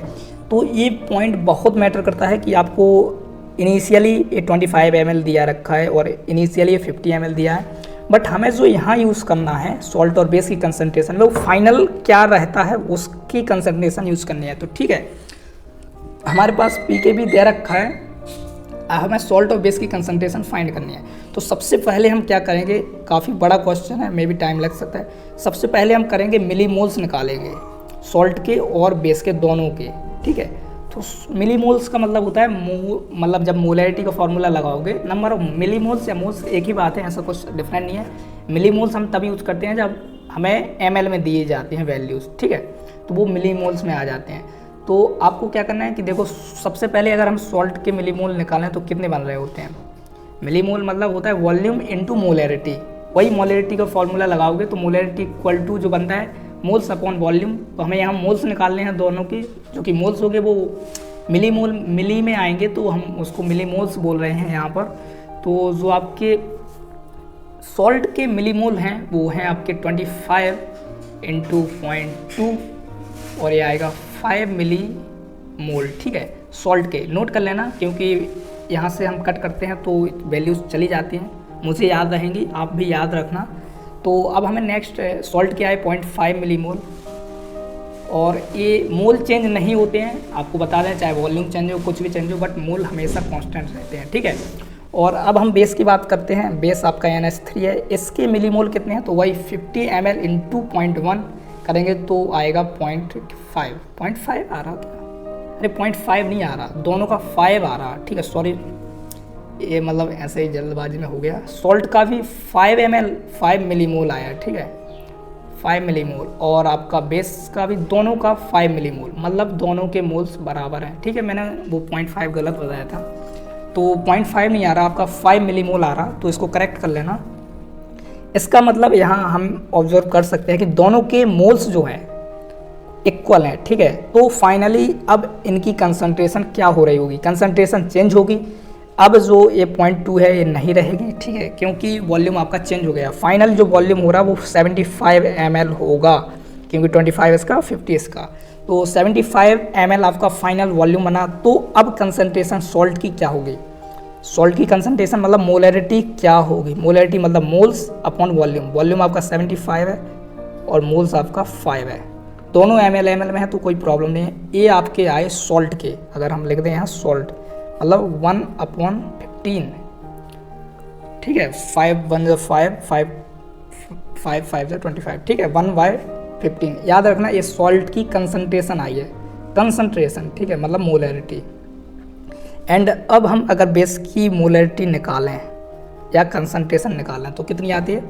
तो ये पॉइंट बहुत मैटर करता है कि आपको इनिशियली ये 25 ml दिया रखा है और इनिशियली ये 50 ml दिया है, बट हमें जो यहाँ यूज़ करना है सॉल्ट और बेस की कंसंट्रेशन में, वो फाइनल क्या रहता है उसकी कंसंट्रेशन यूज़ करनी है। तो ठीक है, हमारे पास pKb दे रखा है, हमें सॉल्ट और बेस की कंसंट्रेशन फाइंड करनी है। तो सबसे पहले हम क्या करेंगे, काफ़ी बड़ा क्वेश्चन है, मे भी टाइम लग सकता है। सबसे पहले हम करेंगे मिलीमोल्स निकालेंगे सॉल्ट के और बेस के दोनों के, ठीक है। तो मिलीमोल्स का मतलब होता है मतलब जब मोलैरिटी का फॉर्मूला लगाओगे, नंबर ऑफ मिलीमोल्स या मोल्स एक ही बात है, ऐसा कुछ डिफरेंट नहीं है। मिलीमोल्स हम तभी यूज़ करते हैं जब हमें ml में दिए जाते हैं वैल्यूज़, ठीक है, तो वो मिलीमोल्स में आ जाते हैं। तो आपको क्या करना है कि देखो सबसे पहले अगर हम सॉल्ट के मिलीमोल निकालें तो कितने बन रहे होते हैं। मिलीमोल मतलब होता है वॉल्यूम इनटू मोलैरिटी। वही मोलैरिटी का फॉर्मूला लगाओगे तो मोलैरिटी इक्वल टू जो बनता है मोल्स अपॉन वॉल्यूम। तो हमें यहाँ मोल्स निकालने हैं दोनों के, जो कि मोल्स हो गए वो मिलीमोल मिली में आएंगे तो हम उसको मिलीमोल्स बोल रहे हैं यहाँ पर। तो जो आपके सॉल्ट के मिलीमोल हैं वो हैं आपके 25 इंटू 0.2 और ये आएगा 5 मिलीमोल। ठीक है, सॉल्ट के नोट कर लेना, क्योंकि यहाँ से हम कट करते हैं तो वैल्यूज़ चली जाती हैं, मुझे याद रहेंगी, आप भी याद रखना। तो अब हमें नेक्स्ट सॉल्ट क्या है 0.5 मिलीमोल, और ये मोल चेंज नहीं होते हैं, आपको बता दें, चाहे वॉल्यूम चेंज हो कुछ भी चेंज हो, बट मोल हमेशा कांस्टेंट रहते हैं। ठीक है, और अब हम बेस की बात करते हैं। बेस आपका NH3 है, इसके मिलीमोल कितने हैं, तो वही 50 ml इंटू 0.1 करेंगे तो आएगा 0.5 आ रहा क्या, अरे 0.5 नहीं आ रहा, दोनों का 5 आ रहा। ठीक है, सॉरी, ये मतलब ऐसे ही जल्दबाजी में हो गया। सॉल्ट का भी 5 मिलीमोल आया। ठीक है, 5 मिलीमोल, और आपका बेस का भी दोनों का 5 मिलीमोल, मतलब दोनों के मोल्स बराबर हैं। ठीक है, मैंने वो 0.5 गलत बताया था, तो 0.5 नहीं आ रहा, आपका 5 मिलीमोल आ रहा, तो इसको करेक्ट कर लेना। इसका मतलब यहाँ हम ऑब्जर्व कर सकते हैं कि दोनों के मोल्स जो हैं इक्वल है। ठीक है, तो फाइनली अब इनकी कंसंट्रेशन क्या हो रही होगी, कंसंट्रेशन चेंज होगी। अब जो ये 0.2 है ये नहीं रहेगी। ठीक है, क्योंकि वॉल्यूम आपका चेंज हो गया। फाइनल जो वॉल्यूम हो रहा है वो 75 ml होगा, क्योंकि 25 इसका 50 इसका, तो 75 ml आपका फाइनल वॉल्यूम बना। तो अब कंसंट्रेशन सॉल्ट की क्या होगी, सॉल्ट की कंसंट्रेशन मतलब मोलैरिटी क्या होगी, मोलैरिटी मतलब मोल्स अपॉन वॉल्यूम। वॉल्यूम आपका 75 है और मोल्स आपका 5 है, दोनों ml में है तो कोई प्रॉब्लम नहीं है। ये आपके आए सॉल्ट के, अगर हम लिख दें यहाँ सॉल्ट मतलब 1/15। ठीक है, 5 1 5 5 5 5 25। ठीक है, 1/15 याद रखना, ये सॉल्ट की कंसंट्रेशन आई है, कंसंट्रेशन। ठीक है, मतलब मोलैरिटी। एंड अब हम अगर बेस की मोलैरिटी निकालें या कंसंट्रेशन निकालें तो कितनी आती है,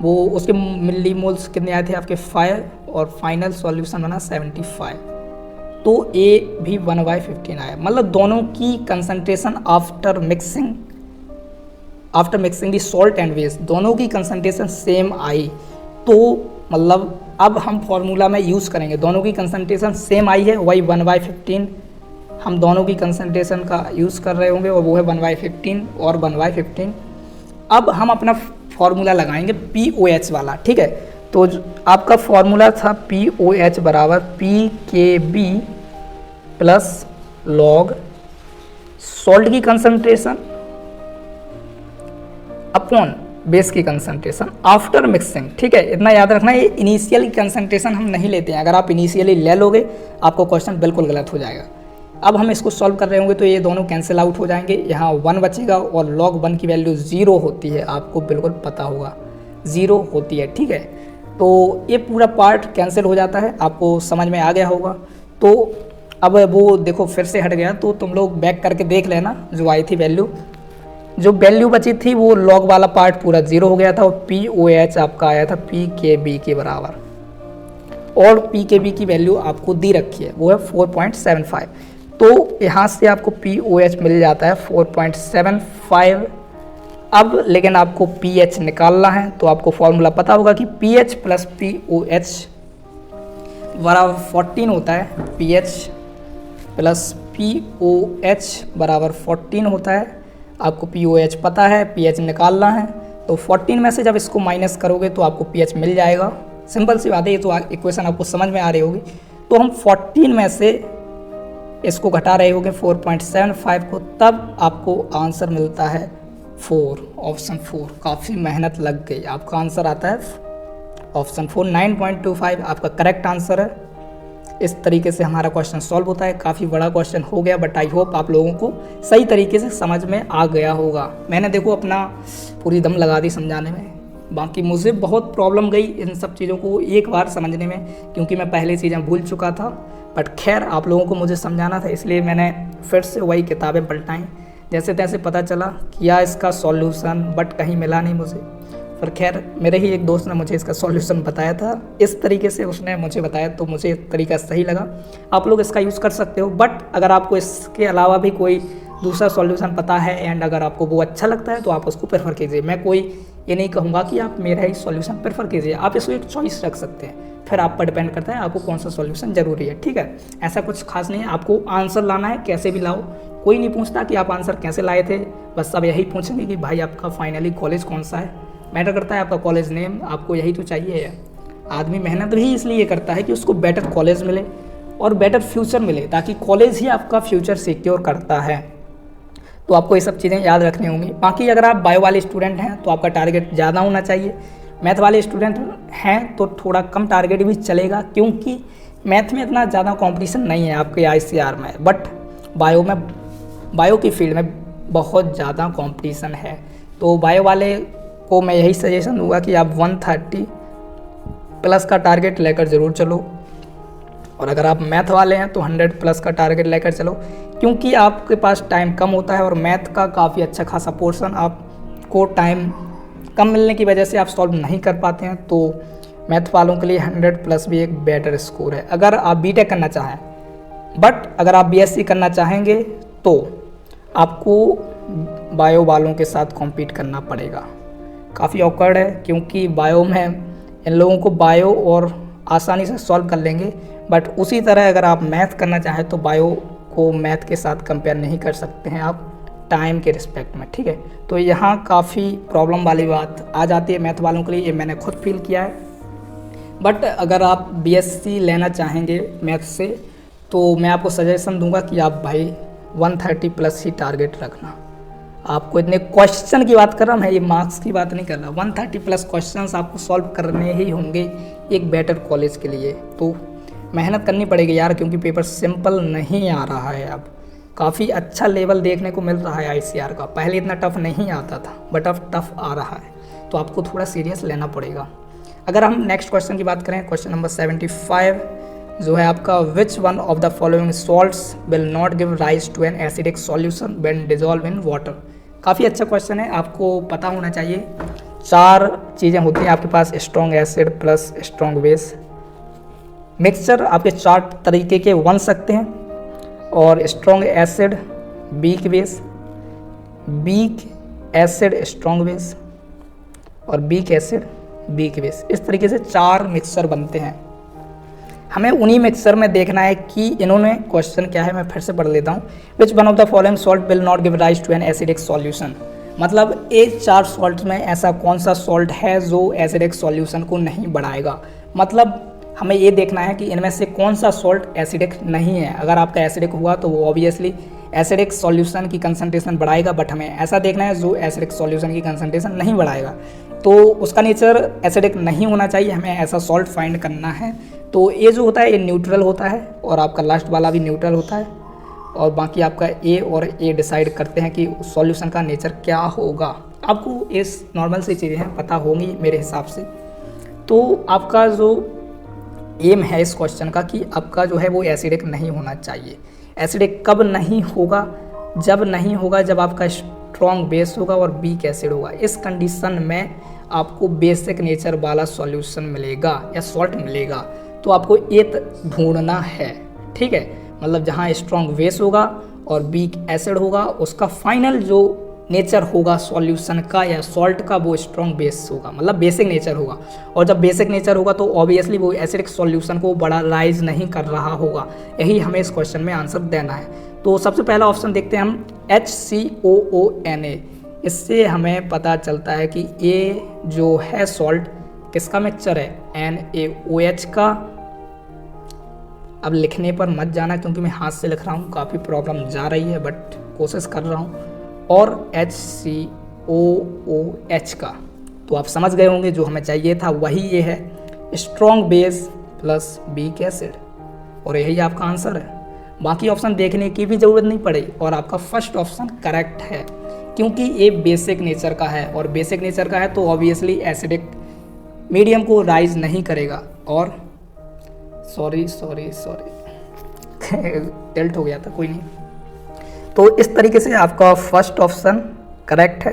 वो उसके मिलीमोल्स कितने आए थे आपके 5, और फाइनल सॉल्यूशन बना 75, तो ए भी 1/15 आया। मतलब दोनों की concentration after mixing the salt and base, दोनों की कंसंट्रेशन सेम आई। तो मतलब अब हम फॉर्मूला में यूज़ करेंगे, दोनों की कंसंट्रेशन सेम आई है, वही 1/15 हम दोनों की कंसंट्रेशन का यूज़ कर रहे होंगे, और वो है 1/15 और 1/15। अब हम अपना फॉर्मूला लगाएंगे POH वाला। ठीक है, तो आपका फॉर्मूला था POH बराबर PKB प्लस लॉग सॉल्ट की कंसंट्रेशन अपॉन बेस की कंसंट्रेशन आफ्टर मिक्सिंग। ठीक है, इतना याद रखना, ये इनिशियल कंसंट्रेशन हम नहीं लेते हैं, अगर आप इनिशियली ले लोगे आपको क्वेश्चन बिल्कुल गलत हो जाएगा। अब हम इसको सॉल्व कर रहे होंगे तो ये दोनों कैंसिल आउट हो जाएंगे, यहाँ 1 बचेगा, और log 1 की वैल्यू 0 होती है, आपको बिल्कुल पता होगा 0 होती है। ठीक है, तो ये पूरा पार्ट कैंसिल हो जाता है, आपको समझ में आ गया होगा। तो अब वो देखो फिर से हट गया, तो तुम लोग बैक करके देख लेना, जो आई थी वैल्यू, जो वैल्यू बची थी वो log वाला पार्ट पूरा 0 हो गया था, और POH आपका आया था PKB के बराबर, और PKB की वैल्यू आपको दी रखी है, वो है 4.75। तो यहाँ से आपको POH मिल जाता है 4.75। अब लेकिन आपको pH निकालना है, तो आपको फॉर्मूला पता होगा कि pH प्लस POH बराबर 14 होता है, pH प्लस POH बराबर 14 होता है। आपको POH पता है, pH निकालना है, तो 14 में से जब इसको माइनस करोगे तो आपको pH मिल जाएगा। सिंपल सी बात है, ये तो इक्वेशन आपको समझ में आ रही होगी। तो हम 14 में से इसको घटा रहे होंगे 4.75 को, तब आपको आंसर मिलता है 4, ऑप्शन 4। काफ़ी मेहनत लग गई, आपका आंसर आता है ऑप्शन 4, 9.25 आपका करेक्ट आंसर है। इस तरीके से हमारा क्वेश्चन सॉल्व होता है। काफ़ी बड़ा क्वेश्चन हो गया, बट आई होप आप लोगों को सही तरीके से समझ में आ गया होगा। मैंने देखो अपना पूरी दम लगा दी समझाने में, बाकी मुझे बहुत प्रॉब्लम गई इन सब चीज़ों को एक बार समझने में, क्योंकि मैं पहले चीज़ें भूल चुका था। बट खैर आप लोगों को मुझे समझाना था, इसलिए मैंने फिर से वही किताबें पलटाई, जैसे तैसे पता चला, किया इसका सॉल्यूशन, बट कहीं मिला नहीं मुझे। पर खैर मेरे ही एक दोस्त ने मुझे इसका सॉल्यूशन बताया था, इस तरीके से उसने मुझे बताया तो मुझे तरीका सही लगा। आप लोग इसका यूज़ कर सकते हो, बट अगर आपको इसके अलावा भी कोई दूसरा सॉल्यूशन पता है एंड अगर आपको वो अच्छा लगता है तो आप उसको प्रेफर कीजिए। मैं कोई ये नहीं कहूँगा कि आप मेरा ही सॉल्यूशन प्रेफर कीजिए, आप इसको एक चॉइस रख सकते हैं, फिर आप पर डिपेंड करता है आपको कौन सा सॉल्यूशन ज़रूरी है। ठीक है, ऐसा कुछ खास नहीं है, आपको आंसर लाना है कैसे भी लाओ, कोई नहीं पूछता कि आप आंसर कैसे लाए थे, बस सब यही पूछेंगे कि भाई आपका फाइनली कॉलेज कौन सा है। मैटर करता है आपका कॉलेज नेम, आपको यही तो चाहिए है। आदमी मेहनत भी इसलिए करता है कि उसको बेटर कॉलेज मिले और बेटर फ्यूचर मिले, ताकि कॉलेज ही आपका फ्यूचर सिक्योर करता है। तो आपको ये सब चीज़ें याद रखनी होंगी। बाकी अगर आप बायो वाले स्टूडेंट हैं तो आपका टारगेट ज़्यादा होना चाहिए, मैथ वाले स्टूडेंट हैं तो थोड़ा कम टारगेट भी चलेगा, क्योंकि मैथ में इतना ज़्यादा कंपटीशन नहीं है आपके ICR में, बट बायो की फील्ड में बहुत ज़्यादा कंपटीशन है। तो बायो वाले को मैं यही सजेशन दूंगा कि आप 130 प्लस का टारगेट लेकर ज़रूर चलो, और अगर आप मैथ वाले हैं तो 100 प्लस का टारगेट लेकर चलो, क्योंकि आपके पास टाइम कम होता है और मैथ का काफ़ी अच्छा खासा पोर्शन आपको टाइम कम मिलने की वजह से आप सॉल्व नहीं कर पाते हैं। तो मैथ वालों के लिए 100 प्लस भी एक बेटर स्कोर है अगर आप बीटेक करना चाहें। बट अगर आप BSc करना चाहेंगे तो आपको बायो वालों के साथ कॉम्पीट करना पड़ेगा। काफ़ी ऑकवर्ड है, क्योंकि बायो में इन लोगों को बायो और आसानी से सॉल्व कर लेंगे, बट उसी तरह अगर आप मैथ करना चाहें तो बायो को मैथ के साथ कंपेयर नहीं कर सकते हैं आप टाइम के रिस्पेक्ट में। ठीक है, तो यहाँ काफ़ी प्रॉब्लम वाली बात आ जाती है मैथ वालों के लिए, ये मैंने खुद फील किया है। बट अगर आप BSc लेना चाहेंगे मैथ से तो मैं आपको सजेशन दूंगा कि आप भाई 130 प्लस ही टारगेट रखना। आपको इतने क्वेश्चन की बात कर रहा हूँ मैं, ये मार्क्स की बात नहीं कर रहा। 130 प्लस क्वेश्चंस आपको सॉल्व करने ही होंगे एक बेटर कॉलेज के लिए। तो मेहनत करनी पड़ेगी यार, क्योंकि पेपर सिंपल नहीं आ रहा है। अब काफ़ी अच्छा लेवल देखने को मिल रहा है ICR का, पहले इतना टफ नहीं आता था बट अब टफ आ रहा है, तो आपको थोड़ा सीरियस लेना पड़ेगा। अगर हम नेक्स्ट क्वेश्चन की बात करें, क्वेश्चन नंबर 75 जो है आपका, which one of the following salts will not give rise to an acidic solution when dissolve in water. काफ़ी अच्छा क्वेश्चन है, आपको पता होना चाहिए। 4 चीज़ें होती हैं आपके पास, strong acid plus strong base. Mixture आपके 4 तरीके के बन सकते हैं, और strong acid weak base, weak acid strong base, और वीक एसिड वीक बेस। इस तरीके से 4 मिक्सचर बनते हैं। हमें उन्हीं मिक्सचर में देखना है कि इन्होंने क्वेश्चन क्या है, मैं फिर से पढ़ लेता हूँ। Which one of the following salt will not give rise to an acidic solution. मतलब ये 4 सॉल्ट में ऐसा कौन सा सॉल्ट है जो एसिडिक सॉल्यूशन को नहीं बढ़ाएगा। मतलब हमें ये देखना है कि इनमें से कौन सा सॉल्ट एसिडिक नहीं है। अगर आपका एसिडिक हुआ तो वो ऑब्वियसली एसिडिक सॉल्यूशन की कंसंट्रेशन बढ़ाएगा, बट हमें ऐसा देखना है जो एसिडिक सॉल्यूशन की कंसंट्रेशन नहीं बढ़ाएगा, तो उसका नेचर एसिडिक नहीं होना चाहिए। हमें ऐसा सॉल्ट फाइंड करना है। तो ये जो होता है ये न्यूट्रल होता है, और आपका लास्ट वाला भी न्यूट्रल होता है, और बाकी आपका A और A डिसाइड करते हैं कि सॉल्यूशन का नेचर क्या होगा। आपको इस नॉर्मल सी चीज़ें हैं पता होंगी मेरे हिसाब से। तो आपका जो एम है इस क्वेश्चन का कि आपका जो है वो एसिडिक नहीं होना चाहिए। एसिडिक कब नहीं होगा? जब आपका स्ट्रॉन्ग बेस होगा और वीक एसिड होगा। इस कंडीशन में आपको बेसिक नेचर वाला सॉल्यूशन मिलेगा या सॉल्ट मिलेगा। तो आपको ये ढूंढना है, ठीक है। मतलब जहाँ स्ट्रॉन्ग बेस होगा और वीक एसिड होगा, उसका फाइनल जो नेचर होगा सॉल्यूशन का या सॉल्ट का वो स्ट्रॉन्ग बेस होगा, मतलब बेसिक नेचर होगा। और जब बेसिक नेचर होगा तो ऑब्वियसली वो एसिडिक सॉल्यूशन को बड़ा राइज नहीं कर रहा होगा। यही हमें इस क्वेश्चन में आंसर देना है। तो सबसे पहला ऑप्शन देखते हैं हम, HCOONA। इससे हमें पता चलता है कि ये जो है सॉल्ट किसका मिक्सचर है, NaOH का। अब लिखने पर मत जाना क्योंकि मैं हाथ से लिख रहा हूँ, काफ़ी प्रॉब्लम जा रही है बट कोशिश कर रहा हूँ। और HCOOH का, तो आप समझ गए होंगे जो हमें चाहिए था वही ये है, strong base plus weak acid, और यही आपका आंसर है। बाकी ऑप्शन देखने की भी ज़रूरत नहीं पड़ेगी और आपका फर्स्ट ऑप्शन करेक्ट है क्योंकि ये बेसिक नेचर का है, और बेसिक नेचर का है तो ऑब्वियसली एसिडिक मीडियम को राइज नहीं करेगा। और सॉरी टिल्ट हो गया था, कोई नहीं। तो इस तरीके से आपका फर्स्ट ऑप्शन करेक्ट है।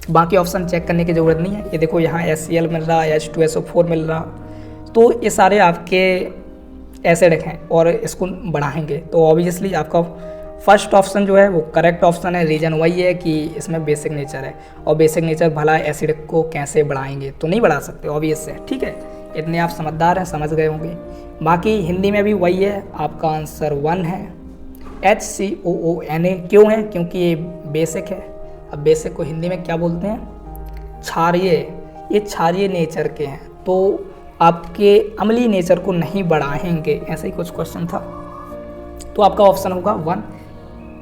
बाकी ऑप्शन चेक करने की ज़रूरत नहीं है। ये देखो यहाँ HCl मिल रहा, H2SO4 मिल रहा, तो ये सारे आपके एसिड हैं और इसको बढ़ाएंगे, तो ऑब्वियसली आपका फर्स्ट ऑप्शन जो है वो करेक्ट ऑप्शन है। रीज़न वही है कि इसमें बेसिक नेचर है, और बेसिक नेचर भला एसिड को कैसे बढ़ाएंगे, तो नहीं बढ़ा सकते ऑब्वियस है, ठीक है। इतने आप समझदार हैं, समझ गए होंगे। बाकी हिंदी में भी वही है, आपका आंसर 1 है। HCOONA क्यों है? क्योंकि ये बेसिक है। अब बेसिक को हिंदी में क्या बोलते हैं? क्षारीय। ये क्षारीय नेचर के हैं, तो आपके अम्लीय नेचर को नहीं बढ़ाएंगे, ऐसा ही कुछ क्वेश्चन था। तो आपका ऑप्शन होगा 1,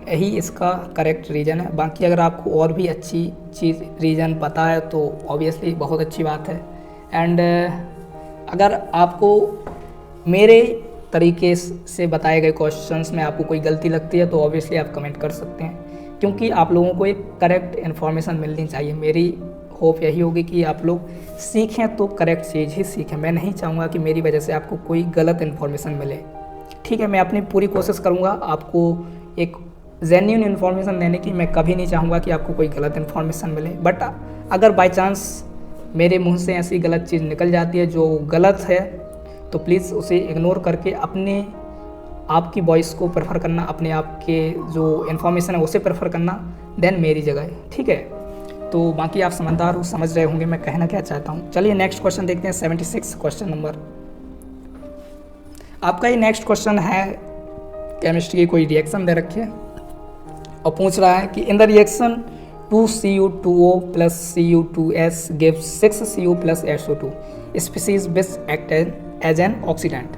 यही इसका करेक्ट रीज़न है। बाकी अगर आपको और भी अच्छी चीज़ रीज़न पता है तो ऑब्वियसली बहुत अच्छी बात है। एंड अगर आपको मेरे तरीके से बताए गए क्वेश्चंस में आपको कोई गलती लगती है तो ऑब्वियसली आप कमेंट कर सकते हैं, क्योंकि आप लोगों को एक करेक्ट इन्फॉर्मेशन मिलनी चाहिए। मेरी होप यही होगी कि आप लोग सीखें तो करेक्ट चीज़ ही सीखें। मैं नहीं चाहूँगा कि मेरी वजह से आपको कोई गलत इन्फॉर्मेशन मिले, ठीक है। मैं अपनी पूरी कोशिश करूँगा आपको एक जेन्युइन इन्फॉर्मेशन देने की। मैं कभी नहीं चाहूँगा कि आपको कोई गलत इन्फॉर्मेशन मिले, बट अगर बाई चांस मेरे मुंह से ऐसी गलत चीज़ निकल जाती है जो गलत है, तो प्लीज़ उसे इग्नोर करके अपने आपकी वॉइस को प्रेफर करना, अपने आप के जो इन्फॉर्मेशन है उसे प्रेफर करना देन मेरी जगह, ठीक है। तो बाकी आप समझदार हो, समझ रहे होंगे मैं कहना क्या चाहता हूँ। चलिए नेक्स्ट क्वेश्चन देखते हैं, 76 क्वेश्चन नंबर। आपका ये नेक्स्ट क्वेश्चन है, केमिस्ट्री की कोई रिएक्शन दे रखी है और पूछ रहा है कि in the reaction 2Cu2O plus Cu2S gives 6Cu plus SO2 species which act as an oxidant.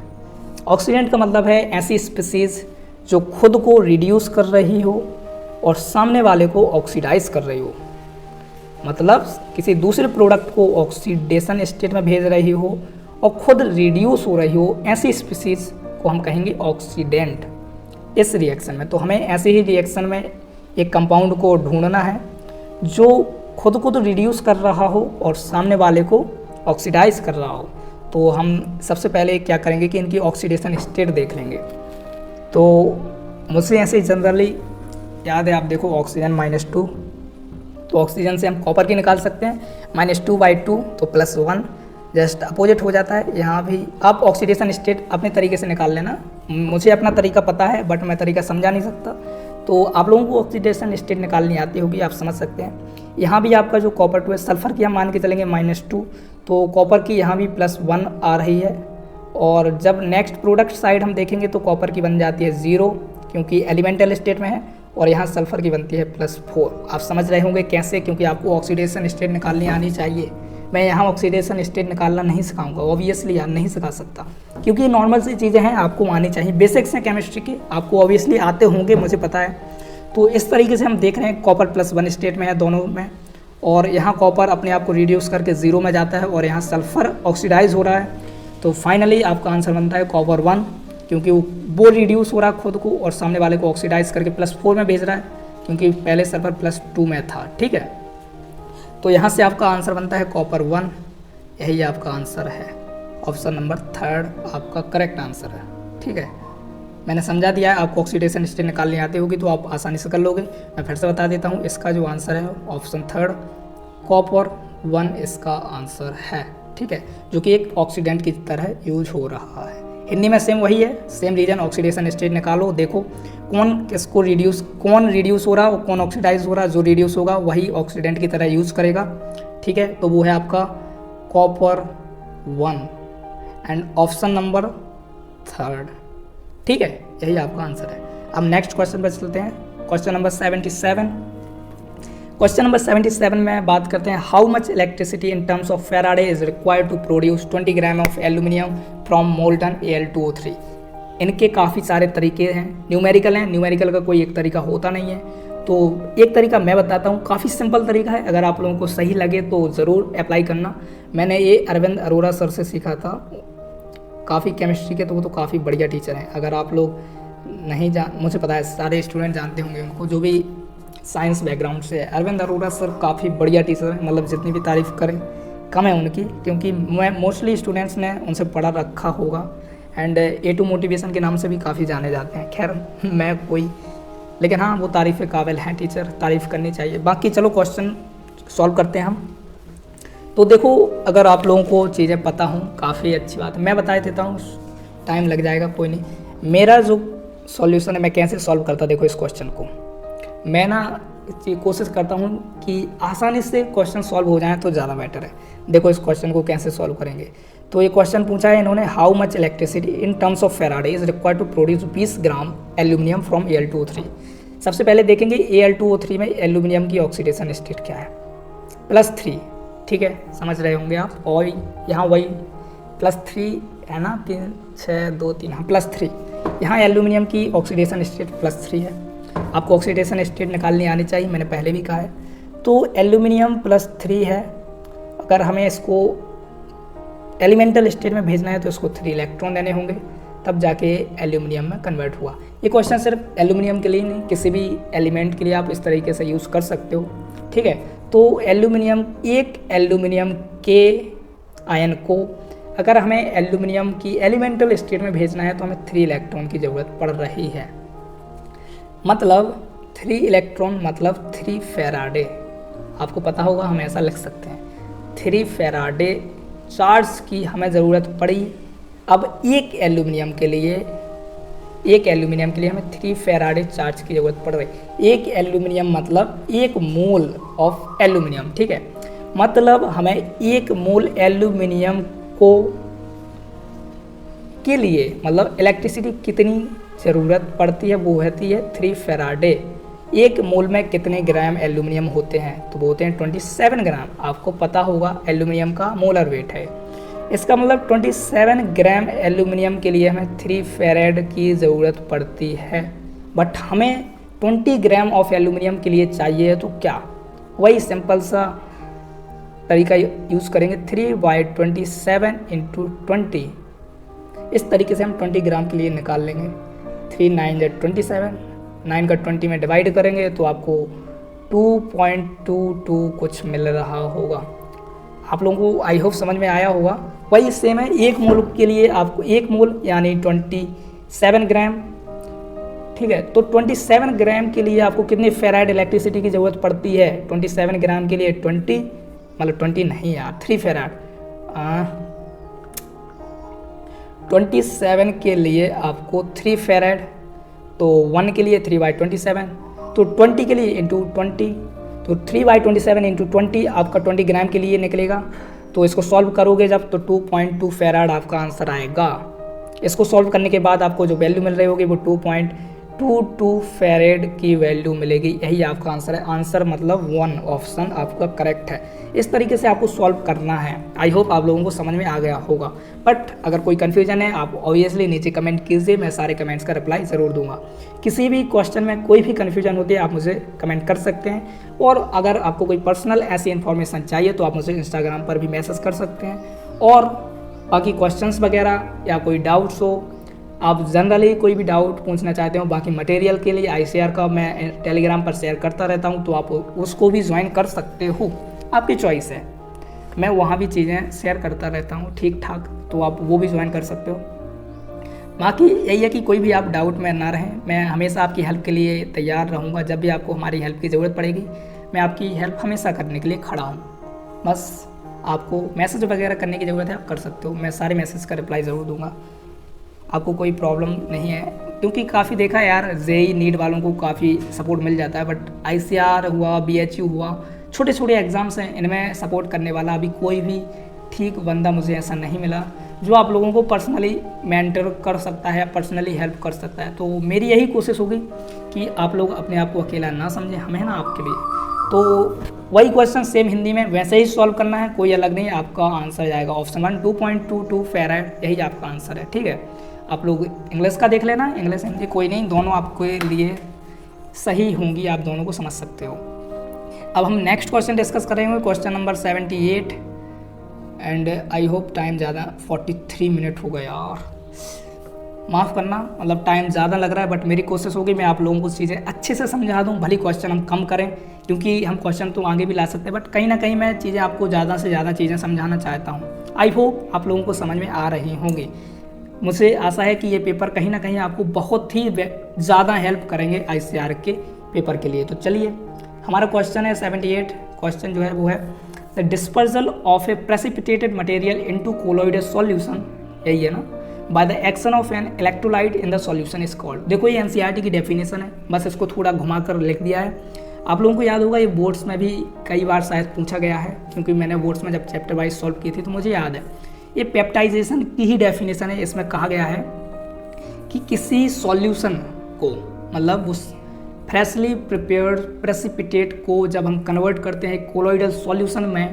Oxidant का मतलब है ऐसी स्पीसीज जो खुद को रिड्यूस कर रही हो और सामने वाले को ऑक्सीडाइज कर रही हो, मतलब किसी दूसरे प्रोडक्ट को ऑक्सीडेशन स्टेट में भेज रही हो और खुद रिड्यूस हो रही हो, ऐसी स्पीसीज को हम कहेंगे ऑक्सीडेंट। इस रिएक्शन में तो हमें ऐसे ही रिएक्शन में एक कंपाउंड को ढूंढना है जो खुद को तो रिड्यूस कर रहा हो और सामने वाले को ऑक्सीडाइज कर रहा हो। तो हम सबसे पहले क्या करेंगे कि इनकी ऑक्सीडेशन स्टेट देख लेंगे। तो मुझसे ऐसे जनरली याद है, आप देखो ऑक्सीजन -2, तो ऑक्सीजन से हम कॉपर की निकाल सकते हैं, -2/2 तो +1, जस्ट अपोजिट हो जाता है। यहाँ भी आप ऑक्सीडेशन स्टेट अपने तरीके से निकाल लेना। मुझे अपना तरीका पता है बट मैं तरीका समझा नहीं सकता, तो आप लोगों को ऑक्सीडेशन स्टेट निकालनी आती होगी, आप समझ सकते हैं। यहाँ भी आपका जो कॉपर 2 है, सल्फ़र की हम मान के चलेंगे -2, तो कॉपर की यहाँ भी +1 आ रही है। और जब नेक्स्ट प्रोडक्ट साइड हम देखेंगे तो कॉपर की बन जाती है 0, क्योंकि एलिमेंटल स्टेट में है, और यहाँ सल्फ़र की बनती है +4। आप समझ रहे होंगे कैसे, क्योंकि आपको ऑक्सीडेशन स्टेट निकालनी आनी चाहिए। मैं यहाँ ऑक्सीडेशन स्टेट निकालना नहीं सिखाऊंगा, ऑब्वियसली यार नहीं सिखा सकता, क्योंकि ये नॉर्मल सी चीज़ें हैं, आपको आनी चाहिए। बेसिक्स हैं केमिस्ट्री के, आपको ऑब्वियसली आते होंगे, मुझे पता है। तो इस तरीके से हम देख रहे हैं, कॉपर +1 स्टेट में है दोनों में, और यहाँ कॉपर अपने आप को रिड्यूस करके 0 में जाता है और यहाँ सल्फ़र ऑक्सीडाइज हो रहा है। तो फाइनली आपका आंसर बनता है कॉपर 1, क्योंकि वो रिड्यूस हो रहा है खुद को और सामने वाले को ऑक्सीडाइज करके +4 में भेज रहा है, क्योंकि पहले सल्फ़र +2 में था, ठीक है। तो यहाँ से आपका आंसर बनता है कॉपर 1, यही आपका आंसर है। ऑप्शन नंबर 3 आपका करेक्ट आंसर है, ठीक है। मैंने समझा दिया है, आपको ऑक्सीडेशन स्टेट निकालनी आती होगी तो आप आसानी से कर लोगे। मैं फिर से बता देता हूँ, इसका जो आंसर है ऑप्शन 3 कॉपर 1 इसका आंसर है, ठीक है, जो कि एक ऑक्सीडेंट की तरह यूज हो रहा है। हिंदी में सेम वही है, सेम रीजन, ऑक्सीडेशन स्टेट निकालो, देखो कौन किसको कौन रिड्यूस हो रहा है और कौन ऑक्सीडाइज हो रहा है। जो रिड्यूस होगा वही ऑक्सीडेंट की तरह यूज़ करेगा, ठीक है। तो वो है आपका कॉपर 1 एंड ऑप्शन नंबर 3, ठीक है, यही आपका आंसर है। अब नेक्स्ट क्वेश्चन पर चलते हैं, क्वेश्चन नंबर 77। क्वेश्चन नंबर 77 में बात करते हैं, how much electricity in terms of Faraday is required to produce 20 gram of aluminium from molten Al2O3। इनके काफ़ी सारे तरीके हैं, न्यूमेरिकल हैं, न्यूमेरिकल का कोई एक तरीका होता नहीं है। तो एक तरीका मैं बताता हूँ, काफ़ी सिंपल तरीका है, अगर आप लोगों को सही लगे तो ज़रूर अप्लाई करना। मैंने ये अरविंद अरोरा सर से सीखा था, काफ़ी केमिस्ट्री के, तो वो तो काफ़ी बढ़िया टीचर हैं। अगर आप लोग नहीं मुझे पता है सारे स्टूडेंट जानते होंगे उनको, जो भी साइंस बैकग्राउंड से है। अरविंद अरोरा सर काफ़ी बढ़िया टीचर हैं, मतलब जितनी भी तारीफ़ करें कम है उनकी, क्योंकि मैं मोस्टली स्टूडेंट्स ने उनसे पढ़ा रखा होगा। एंड A2 मोटिवेशन के नाम से भी काफ़ी जाने जाते हैं। खैर मैं कोई, लेकिन हाँ वो तारीफ़ काबिल हैं टीचर, तारीफ़ करनी चाहिए। बाकी चलो क्वेश्चन सॉल्व करते हैं हम। तो देखो, अगर आप लोगों को चीज़ें पता हों काफ़ी अच्छी बात है, मैं बता देता हूँ, टाइम लग जाएगा कोई नहीं। मेरा जो सॉल्यूशन है मैं कैसे सॉल्व करता, देखो इस क्वेश्चन को मैं ना कोशिश करता हूँ कि आसानी से क्वेश्चन सॉल्व हो जाए तो ज़्यादा बेटर है। देखो इस क्वेश्चन को कैसे सॉल्व करेंगे। तो ये क्वेश्चन पूछा है इन्होंने, how much electricity in terms of Faraday is required to produce 20 gram aluminium from Al2O3। सबसे पहले देखेंगे Al2O3 में एल्यूमिनियम की ऑक्सीडेशन स्टेट क्या है, +3, ठीक है, समझ रहे होंगे आप। और यहाँ वही +3 है ना, 3 6 2 3, हाँ +3। यहाँ एल्यूमिनियम की ऑक्सीडेशन स्टेट +3 है। आपको ऑक्सीडेशन स्टेट निकालनी आनी चाहिए, मैंने पहले भी कहा है। तो एल्यूमिनियम +3 है, अगर हमें इसको एलिमेंटल स्टेट में भेजना है तो इसको 3 इलेक्ट्रॉन देने होंगे, तब जाके एल्यूमिनियम में कन्वर्ट हुआ। ये क्वेश्चन सिर्फ एल्यूमिनियम के लिए नहीं, किसी भी एलिमेंट के लिए आप इस तरीके से यूज़ कर सकते हो, ठीक है। तो एल्यूमिनियम, एक एल्यूमिनियम के आयन को अगर हमें एल्यूमिनियम की एलिमेंटल स्टेट में भेजना है तो हमें 3 इलेक्ट्रॉन की ज़रूरत पड़ रही है। मतलब 3 इलेक्ट्रॉन मतलब 3 फेराडे। आपको पता होगा हम ऐसा लिख सकते हैं, 3 फेराडे चार्ज की हमें ज़रूरत पड़ी। अब एक एल्यूमिनियम के लिए हमें 3 फेराडे चार्ज की ज़रूरत पड़ रही। एक एल्यूमिनियम मतलब 1 मोल ऑफ एल्यूमिनियम, ठीक है। मतलब हमें 1 मोल एल्यूमिनियम को के लिए मतलब इलेक्ट्रिसिटी कितनी ज़रूरत पड़ती है, वो होती है 3 फेराडे। 1 मोल में कितने ग्राम एल्यूमिनियम होते हैं, तो वो होते हैं 27 ग्राम। आपको पता होगा एल्यूमिनियम का मोलर वेट है, इसका मतलब 27 ग्राम एल्यूमिनियम के लिए हमें 3 फेराड की ज़रूरत पड़ती है। बट हमें 20 ग्राम ऑफ एल्यूमिनियम के लिए चाहिए, तो क्या वही सिंपल सा तरीका यूज़ करेंगे, 3/27 × 20। इस तरीके से हम 20 ग्राम के लिए निकाल लेंगे। 3 9 × 27, 9 का 20 में डिवाइड करेंगे तो आपको 2.22 कुछ मिल रहा होगा। आप लोगों को आई होप समझ में आया होगा। वही सेम है, 1 मोल के लिए आपको 1 मोल यानी 27 ग्राम, ठीक है। तो 27 ग्राम के लिए आपको कितनी फेराड इलेक्ट्रिसिटी की ज़रूरत पड़ती है, 27 ग्राम के लिए 20 मतलब 20 नहीं यार 3 फेराड, 27 के लिए आपको 3 फेराड, तो 1 के लिए 3/27, तो 20 के लिए इंटू 20, तो 3/27 इंटू 20 आपका 20 ग्राम के लिए निकलेगा। तो इसको सॉल्व करोगे जब तो 2.2 फेराड आपका आंसर आएगा। इसको सॉल्व करने के बाद आपको जो वैल्यू मिल रही होगी वो 2.22 फेराड की वैल्यू मिलेगी। यही आपका आंसर है। आंसर मतलब 1 ऑप्शन आपका करेक्ट है। इस तरीके से आपको सॉल्व करना है। आई होप आप लोगों को समझ में आ गया होगा। बट अगर कोई कन्फ्यूजन है आप ऑब्वियसली नीचे कमेंट कीजिए, मैं सारे कमेंट्स का रिप्लाई ज़रूर दूंगा। किसी भी क्वेश्चन में कोई भी कन्फ्यूजन होती है आप मुझे कमेंट कर सकते हैं। और अगर आपको कोई पर्सनल ऐसी इन्फॉर्मेशन चाहिए तो आप मुझे इंस्टाग्राम पर भी मैसेज कर सकते हैं। और बाकी क्वेश्चंस वगैरह या कोई डाउट्स हो, आप जनरली कोई भी डाउट पूछना चाहते हो, बाकी मटेरियल के लिए ICR का मैं टेलीग्राम पर शेयर करता रहता हूँ, तो आप उसको भी ज्वाइन कर सकते हो, आपकी चॉइस है। मैं वहाँ भी चीज़ें शेयर करता रहता हूँ ठीक ठाक, तो आप वो भी ज्वाइन कर सकते हो। बाकी यही है कि कोई भी आप डाउट में ना रहें, मैं हमेशा आपकी हेल्प के लिए तैयार रहूँगा। जब भी आपको हमारी हेल्प की ज़रूरत पड़ेगी मैं आपकी हेल्प हमेशा करने के लिए खड़ा हूँ। बस आपको मैसेज वगैरह करने की ज़रूरत है, आप कर सकते हो, मैं सारे मैसेज का रिप्लाई ज़रूर दूँगा। आपको कोई प्रॉब्लम नहीं है, क्योंकि काफ़ी देखा है यार JEE नीट वालों को काफ़ी सपोर्ट मिल जाता है, बट ICR हुआ, BHU हुआ, छोटे छोटे एग्ज़ाम्स हैं, इनमें सपोर्ट करने वाला अभी कोई भी ठीक बंदा मुझे ऐसा नहीं मिला जो आप लोगों को पर्सनली मेंटर कर सकता है, पर्सनली हेल्प कर सकता है। तो मेरी यही कोशिश होगी कि आप लोग अपने आप को अकेला ना समझें, हम हैं ना आपके लिए। तो वही क्वेश्चन सेम हिंदी में वैसे ही सॉल्व करना है, कोई अलग नहीं। आपका आंसर जाएगा ऑप्शन 1 2.22 फेराड, यही आपका आंसर है, ठीक है। आप लोग इंग्लिश का देख लेना, इंग्लिश हिंदी कोई नहीं, दोनों आपके लिए सही होंगी, आप दोनों को समझ सकते हो। अब हम नेक्स्ट क्वेश्चन डिस्कस करेंगे, question number 78। And I hope time ज़्यादा 43 मिनट हो गया यार, माफ़ करना, मतलब टाइम ज़्यादा लग रहा है, बट मेरी कोशिश होगी मैं आप लोगों को चीज़ें अच्छे से समझा दूँ। भली क्वेश्चन हम कम करें, क्योंकि हम क्वेश्चन तो आगे भी ला सकते हैं, बट कहीं ना कहीं मैं चीज़ें आपको ज़्यादा से ज़्यादा चीज़ें समझाना चाहता हूँ। आई होप आप लोगों को समझ में आ रही होंगी। मुझे आशा है कि ये पेपर कहीं ना कहीं आपको बहुत ही ज़्यादा हेल्प करेंगे ICR के पेपर के लिए। तो चलिए, हमारा क्वेश्चन है 78। क्वेश्चन जो है वो है the dispersal of A precipitated material into colloidal solution, यही है ना, by the action of an electrolyte in the solution is called. देखो ये एनसीईआरटी की डेफिनेशन है, बस इसको थोड़ा घुमाकर लिख दिया है। आप लोगों को याद होगा ये बोर्ड्स में भी कई बार शायद पूछा गया है, क्योंकि मैंने बोर्ड्स में जब चैप्टर वाइज सॉल्व की थी तो मुझे याद है। ये पेप्टाइजेशन की ही डेफिनेशन है। इसमें कहा गया है कि किसी सॉल्यूशन को, मतलब उस फ्रेशली प्रिपेयर्ड प्रेसिपिटेट को जब हम कन्वर्ट करते हैं कोलोइडल सॉल्यूशन में,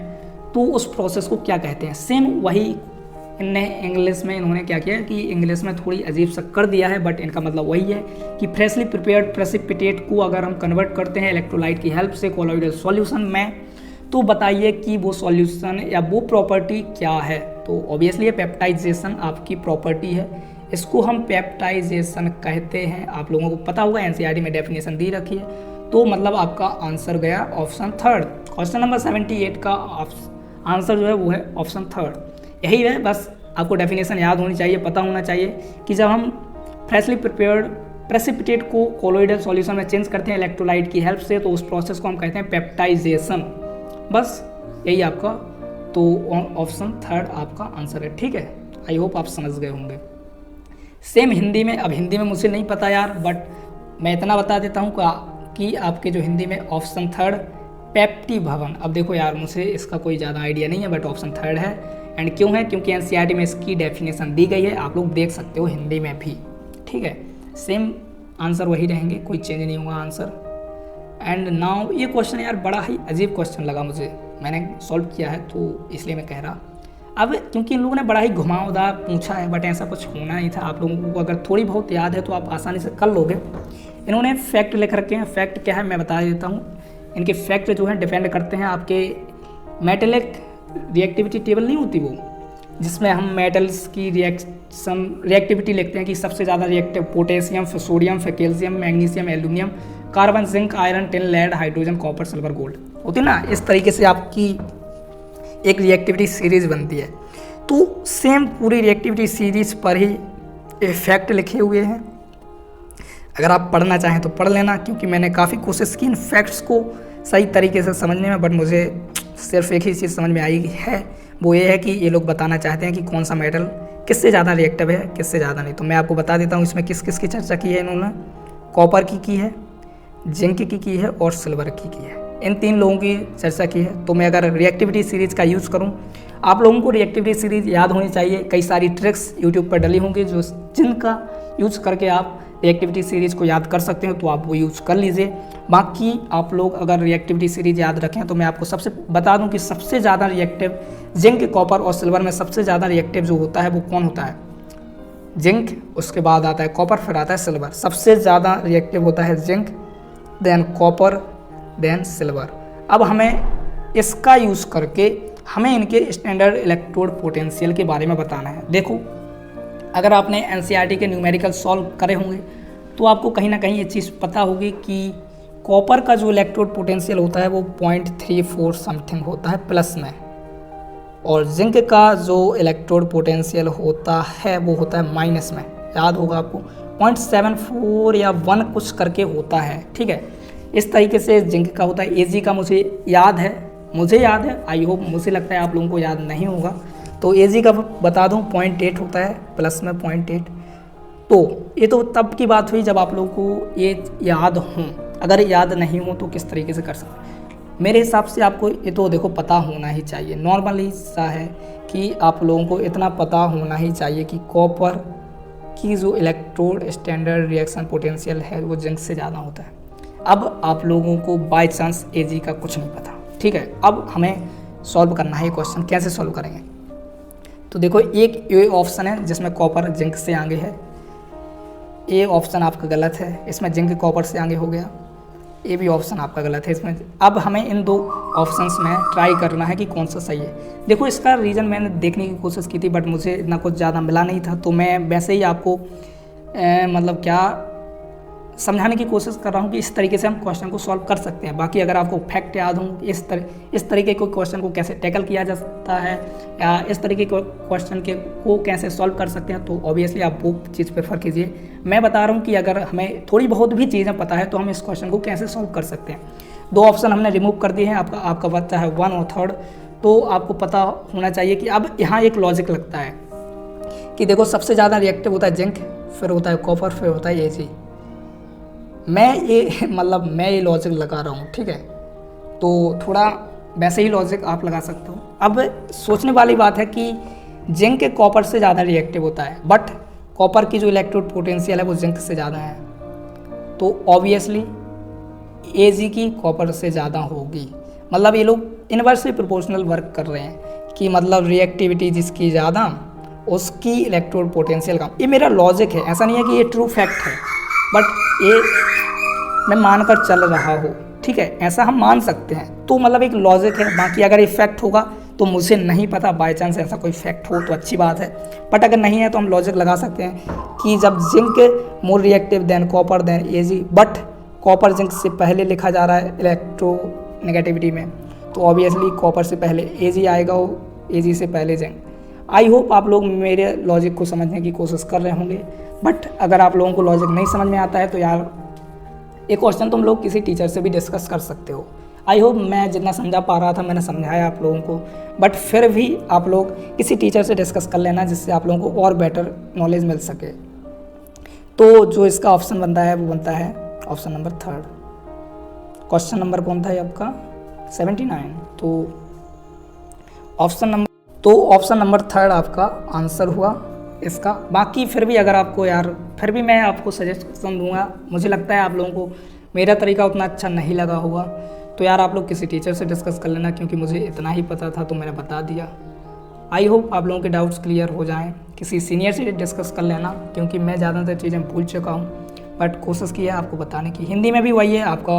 तो उस प्रोसेस को क्या कहते हैं। सेम वही इंग्लिश में इन्होंने क्या किया कि इंग्लिश में थोड़ी अजीब सा कर दिया है, बट इनका मतलब वही है कि फ्रेशली प्रिपेयर्ड प्रेसिपिटेट को अगर हम कन्वर्ट करते हैं इलेक्ट्रोलाइट की हेल्प से कोलोइडल सॉल्यूशन में, तो बताइए कि वो सॉल्यूशन या वो प्रॉपर्टी क्या है। तो ऑब्वियसली ये पेप्टाइजेशन आपकी प्रॉपर्टी है, इसको हम पेप्टाइजेशन कहते हैं। आप लोगों को पता होगा, एनसीईआरटी में डेफिनेशन दी रखी है। तो मतलब आपका आंसर गया ऑप्शन थर्ड। क्वेश्चन नंबर 78 का आंसर जो है वो है ऑप्शन थर्ड। यही है, बस आपको डेफिनेशन याद होनी चाहिए, पता होना चाहिए कि जब हम फ्रेशली प्रिपेयर्ड प्रेसिपिटेट को कोलोइडल सॉल्यूशन में चेंज करते हैं इलेक्ट्रोलाइट की हेल्प से, तो उस प्रोसेस को हम कहते हैं पेप्टाइजेशन। बस यही आपका, तो ऑप्शन थर्ड आपका आंसर है। ठीक है, आई होप आप समझ गए होंगे। सेम हिंदी में, अब हिंदी में मुझे नहीं पता यार, बट मैं इतना बता देता हूँ कि आपके जो हिंदी में ऑप्शन थर्ड पेप्टी भवन। अब देखो यार, मुझे इसका कोई ज़्यादा आइडिया नहीं है, बट ऑप्शन थर्ड है। एंड क्यों है, क्योंकि एनसीईआरटी में इसकी डेफिनेशन दी गई है, आप लोग देख सकते हो हिंदी में भी। ठीक है, सेम आंसर वही रहेंगे, कोई चेंज नहीं होगा आंसर। एंड नाउ ये क्वेश्चन यार बड़ा ही अजीब क्वेश्चन लगा मुझे, मैंने सॉल्व किया है तो इसलिए मैं कह रहा। अब क्योंकि इन लोगों ने बड़ा ही घुमावदार पूछा है, बट ऐसा कुछ होना नहीं था। आप लोगों को अगर थोड़ी बहुत याद है तो आप आसानी से कर लोगे। इन्होंने फैक्ट लिख रखे हैं। फैक्ट क्या है मैं बता देता हूँ। इनके फैक्ट जो है डिपेंड करते हैं आपके मेटेलिक रिएक्टिविटी टेबल नहीं होती वो, जिसमें हम मेटल्स की रिएक्टिविटी लिखते हैं कि सबसे ज़्यादा रिएक्टिव पोटेशियम, फिर सोडियम, फिर calcium, magnesium, aluminium, carbon, zinc, iron, tin, lead, hydrogen, copper, silver, gold होती ना। इस तरीके से आपकी एक रिएक्टिविटी सीरीज बनती है। तो सेम पूरी रिएक्टिविटी सीरीज पर ही फैक्ट लिखे हुए हैं। अगर आप पढ़ना चाहें तो पढ़ लेना, क्योंकि मैंने काफ़ी कोशिश की इन फैक्ट्स को सही तरीके से समझने में, बट मुझे सिर्फ एक ही चीज़ समझ में आई है, वो ये है कि ये लोग बताना चाहते हैं कि कौन सा मेटल किससे ज़्यादा रिएक्टिव है, किससे ज़्यादा नहीं। तो मैं आपको बता देता हूँ इसमें किस किस की चर्चा की है इन्होंने। कॉपर की है, जिंक की है और सिल्वर की है। इन तीन लोगों की चर्चा की है। तो मैं अगर रिएक्टिविटी सीरीज़ का यूज़ करूँ, आप लोगों को रिएक्टिविटी सीरीज़ याद होनी चाहिए। कई सारी ट्रिक्स यूट्यूब पर डली होंगी जिनका यूज़ करके आप रिएक्टिविटी सीरीज़ को याद कर सकते हो, तो आप वो यूज़ कर लीजिए। बाकी आप लोग अगर रिएक्टिविटी सीरीज़ याद रखें तो मैं आपको सबसे बता दूं कि सबसे ज़्यादा रिएक्टिव जिंक, कॉपर और सिल्वर में सबसे ज़्यादा रिएक्टिव जो होता है वो कौन होता है? जिंक, उसके बाद आता है कॉपर, फिर आता है सिल्वर। सबसे ज़्यादा रिएक्टिव होता है zinc, then copper, then silver. अब हमें इसका यूज़ करके हमें इनके स्टैंडर्ड इलेक्ट्रोड पोटेंशियल के बारे में बताना है। देखो, अगर आपने एनसीईआरटी के न्यूमेरिकल सॉल्व करे होंगे तो आपको कहीं ना कहीं ये चीज़ पता होगी कि कॉपर का जो इलेक्ट्रोड पोटेंशियल होता है वो 0.34 समथिंग होता है प्लस में, और जिंक का जो इलेक्ट्रोड पोटेंशियल होता है वो होता है माइनस में। याद होगा आपको 0.74 या 1 कुछ करके होता है। ठीक है, इस तरीके से जिंक का होता है। एजी का मुझे याद है, आई होप, मुझे लगता है आप लोगों को याद नहीं होगा। तो एजी का बता दूं 0.8 होता है प्लस में 0.8। तो ये तो तब की बात हुई जब आप लोगों को ये याद हो। अगर याद नहीं हो तो किस तरीके से कर सकते? मेरे हिसाब से आपको ये तो देखो पता होना ही चाहिए। नॉर्मली सा है कि आप लोगों को इतना पता होना ही चाहिए कि कॉपर की जो इलेक्ट्रोड स्टैंडर्ड रिएक्शन पोटेंशियल है वो जिंक से ज़्यादा होता है। अब आप लोगों को बाय चांस एजी का कुछ नहीं पता। ठीक है, अब हमें सॉल्व करना है ये क्वेश्चन। कैसे सॉल्व करेंगे? तो देखो, एक ये ऑप्शन है जिसमें कॉपर जिंक से आगे है, ये ऑप्शन आपका गलत है। इसमें जिंक कॉपर से आगे हो गया, ये भी ऑप्शन आपका गलत है इसमें। अब हमें इन दो ऑप्शंस में ट्राई करना है कि कौन सा सही है। देखो, इसका रीज़न मैंने देखने की कोशिश की थी, बट मुझे इतना कुछ ज़्यादा मिला नहीं था, तो मैं वैसे ही आपको मतलब क्या समझाने की कोशिश कर रहा हूँ कि इस तरीके से हम क्वेश्चन को सॉल्व कर सकते हैं। बाकी अगर आपको फैक्ट याद हो इस तरीके के क्वेश्चन को कैसे टैकल किया जा सकता है, या इस तरीके के क्वेश्चन को कैसे सॉल्व कर सकते हैं, तो ऑब्वियसली आप वो चीज़ प्रेफर कीजिए। मैं बता रहा हूँ कि अगर हमें थोड़ी बहुत भी चीज़ें पता है तो हम इस क्वेश्चन को कैसे सॉल्व कर सकते हैं। 2 ऑप्शन हमने रिमूव कर दिए हैं, आपका बचा है 1 और 3rd। तो आपको पता होना चाहिए कि अब यहाँ एक लॉजिक लगता है कि देखो सबसे ज़्यादा रिएक्टिव होता है जिंक, फिर होता है कॉपर, फिर होता है Ag। मैं ये लॉजिक लगा रहा हूँ, ठीक है। तो थोड़ा वैसे ही लॉजिक आप लगा सकते हो। अब सोचने वाली बात है कि जिंक कॉपर से ज़्यादा रिएक्टिव होता है, बट कॉपर की जो इलेक्ट्रोड पोटेंशियल है वो जिंक से ज़्यादा है, तो ऑब्वियसली Ag की कॉपर से ज़्यादा होगी। मतलब ये लोग इनवर्सली प्रोपोर्शनल वर्क कर रहे हैं कि मतलब रिएक्टिविटी जिसकी ज़्यादा उसकी इलेक्ट्रोड पोटेंशियल कम। ये मेरा लॉजिक है, ऐसा नहीं है कि ये ट्रू फैक्ट है, बट ये मैं मानकर चल रहा हूँ, ठीक है। ऐसा हम मान सकते हैं, तो मतलब एक लॉजिक है। बाकी अगर ये फैक्ट होगा तो मुझे नहीं पता, बाय चांस ऐसा कोई फैक्ट हो तो अच्छी बात है, बट अगर नहीं है तो हम लॉजिक लगा सकते हैं कि जब zinc more reactive than copper than Ag, but copper zinc से पहले लिखा जा रहा है इलेक्ट्रोनेगेटिविटी में, तो ऑब्वियसली कॉपर से पहले Ag आएगा और Ag से पहले जिंक। आई होप आप लोग मेरे लॉजिक को समझने की कोशिश कर रहे होंगे, बट अगर आप लोगों को लॉजिक नहीं समझ में आता है तो यार एक क्वेश्चन तुम लोग किसी टीचर से भी डिस्कस कर सकते हो। आई होप मैं जितना समझा पा रहा था मैंने समझाया आप लोगों को, बट फिर भी आप लोग किसी टीचर से डिस्कस कर लेना जिससे आप लोगों को और बेटर नॉलेज मिल सके। तो जो इसका ऑप्शन बनता है वो बनता है option number 3rd। Question number कौन था ये आपका 79। तो ऑप्शन नंबर 3rd आपका आंसर हुआ इसका। बाकी फिर भी अगर आपको यार फिर भी मैं आपको सजेशन दूंगा, मुझे लगता है आप लोगों को मेरा तरीका उतना अच्छा नहीं लगा होगा, तो यार आप लोग किसी टीचर से डिस्कस कर लेना, क्योंकि मुझे इतना ही पता था तो मैंने बता दिया। आई होप आप लोगों के डाउट्स क्लियर हो जाएं। किसी सीनियर से डिस्कस कर लेना, क्योंकि मैं ज़्यादातर चीज़ें भूल चुका हूँ, बट कोशिश की है आपको बताने की। हिंदी में भी वही है आपका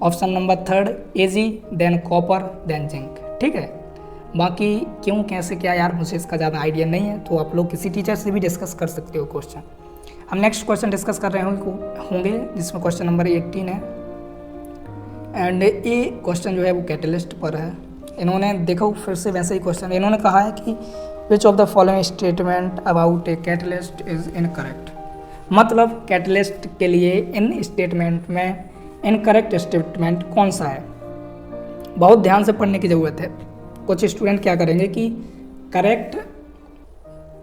option number 3rd Ag then copper then zinc, ठीक है। बाकी क्यों कैसे क्या यार मुझे इसका ज़्यादा आइडिया नहीं है, तो आप लोग किसी टीचर से भी डिस्कस कर सकते हो क्वेश्चन। हम नेक्स्ट क्वेश्चन डिस्कस कर रहे होंगे जिसमें क्वेश्चन नंबर 18 है, एंड ये क्वेश्चन जो है वो कैटलिस्ट पर है। इन्होंने देखो फिर से वैसे ही क्वेश्चन इन्होंने कहा है कि which of the following statement about a catalyst is incorrect. मतलब कैटलिस्ट के लिए इन स्टेटमेंट में इनकरेक्ट स्टेटमेंट कौन सा है, बहुत ध्यान से पढ़ने की ज़रूरत है। कुछ स्टूडेंट क्या करेंगे कि करेक्ट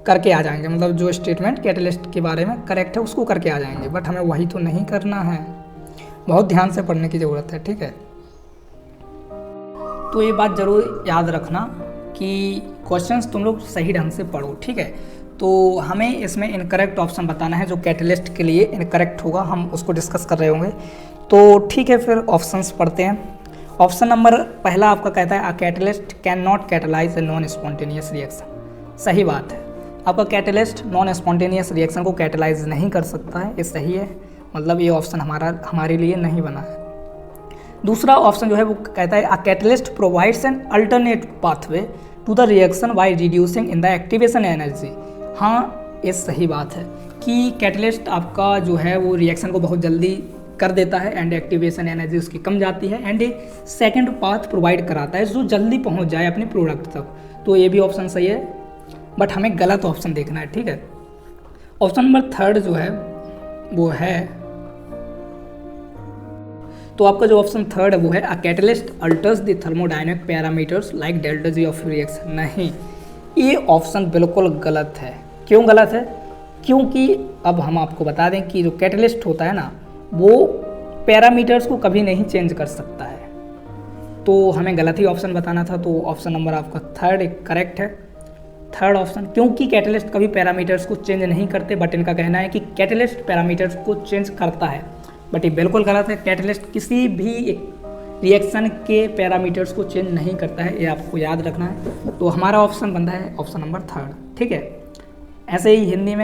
करके आ जाएंगे, मतलब जो स्टेटमेंट कैटलिस्ट के बारे में करेक्ट है उसको करके आ जाएंगे, बट हमें वही तो नहीं करना है, बहुत ध्यान से पढ़ने की ज़रूरत है, ठीक है। तो ये बात ज़रूर याद रखना कि क्वेश्चंस तुम लोग सही ढंग से पढ़ो, ठीक है। तो हमें इसमें इनकरेक्ट ऑप्शन बताना है जो कैटलिस्ट के लिए इनकरेक्ट होगा, हम उसको डिस्कस कर रहे होंगे। तो ठीक है, फिर ऑप्शंस पढ़ते हैं। ऑप्शन नंबर पहला आपका कहता है a catalyst can not catalyse a non spontaneous reaction. सही बात है, आपका कैटलिस्ट नॉन स्पॉन्टेनियस रिएक्शन को कैटलाइज नहीं कर सकता है, ये सही है। मतलब ये ऑप्शन हमारे लिए नहीं बना है। दूसरा ऑप्शन जो है वो कहता है a catalyst provides an alternate pathway to the reaction by reducing in the activation energy. हाँ, ये सही बात है कि कैटलिस्ट आपका जो है वो रिएक्शन को बहुत जल्दी कर देता है एंड एक्टिवेशन एनर्जी उसकी कम जाती है, and A second path provide कराता है जो जल्दी पहुंच जाए अपने प्रोडक्ट तक। तो ये भी ऑप्शन सही है, बट हमें गलत ऑप्शन देखना है, ठीक है। ऑप्शन नंबर 3rd जो है वो है, तो आपका जो ऑप्शन 3rd है वो है a catalyst altars the thermodynamic parameters like delta G of reaction. नहीं, ये ऑप्शन बिल्कुल गलत है। क्यों गलत है? क्योंकि अब हम आपको बता दें कि जो कैटलिस्ट होता है ना वो पैरामीटर्स को कभी नहीं चेंज कर सकता है, तो हमें गलत ही ऑप्शन बताना था। तो ऑप्शन नंबर आपका 3rd एक करेक्ट है, 3rd ऑप्शन, क्योंकि कैटलिस्ट कभी पैरामीटर्स को चेंज नहीं करते, बट इनका कहना है कि कैटलिस्ट पैरामीटर्स को चेंज करता है, बट ये बिल्कुल गलत है। कैटलिस्ट किसी भी रिएक्शन के पैरामीटर्स को चेंज नहीं करता है, ये आपको याद रखना है। तो हमारा ऑप्शन बनता है ऑप्शन नंबर 3rd, ठीक है। ऐसे ही हिंदी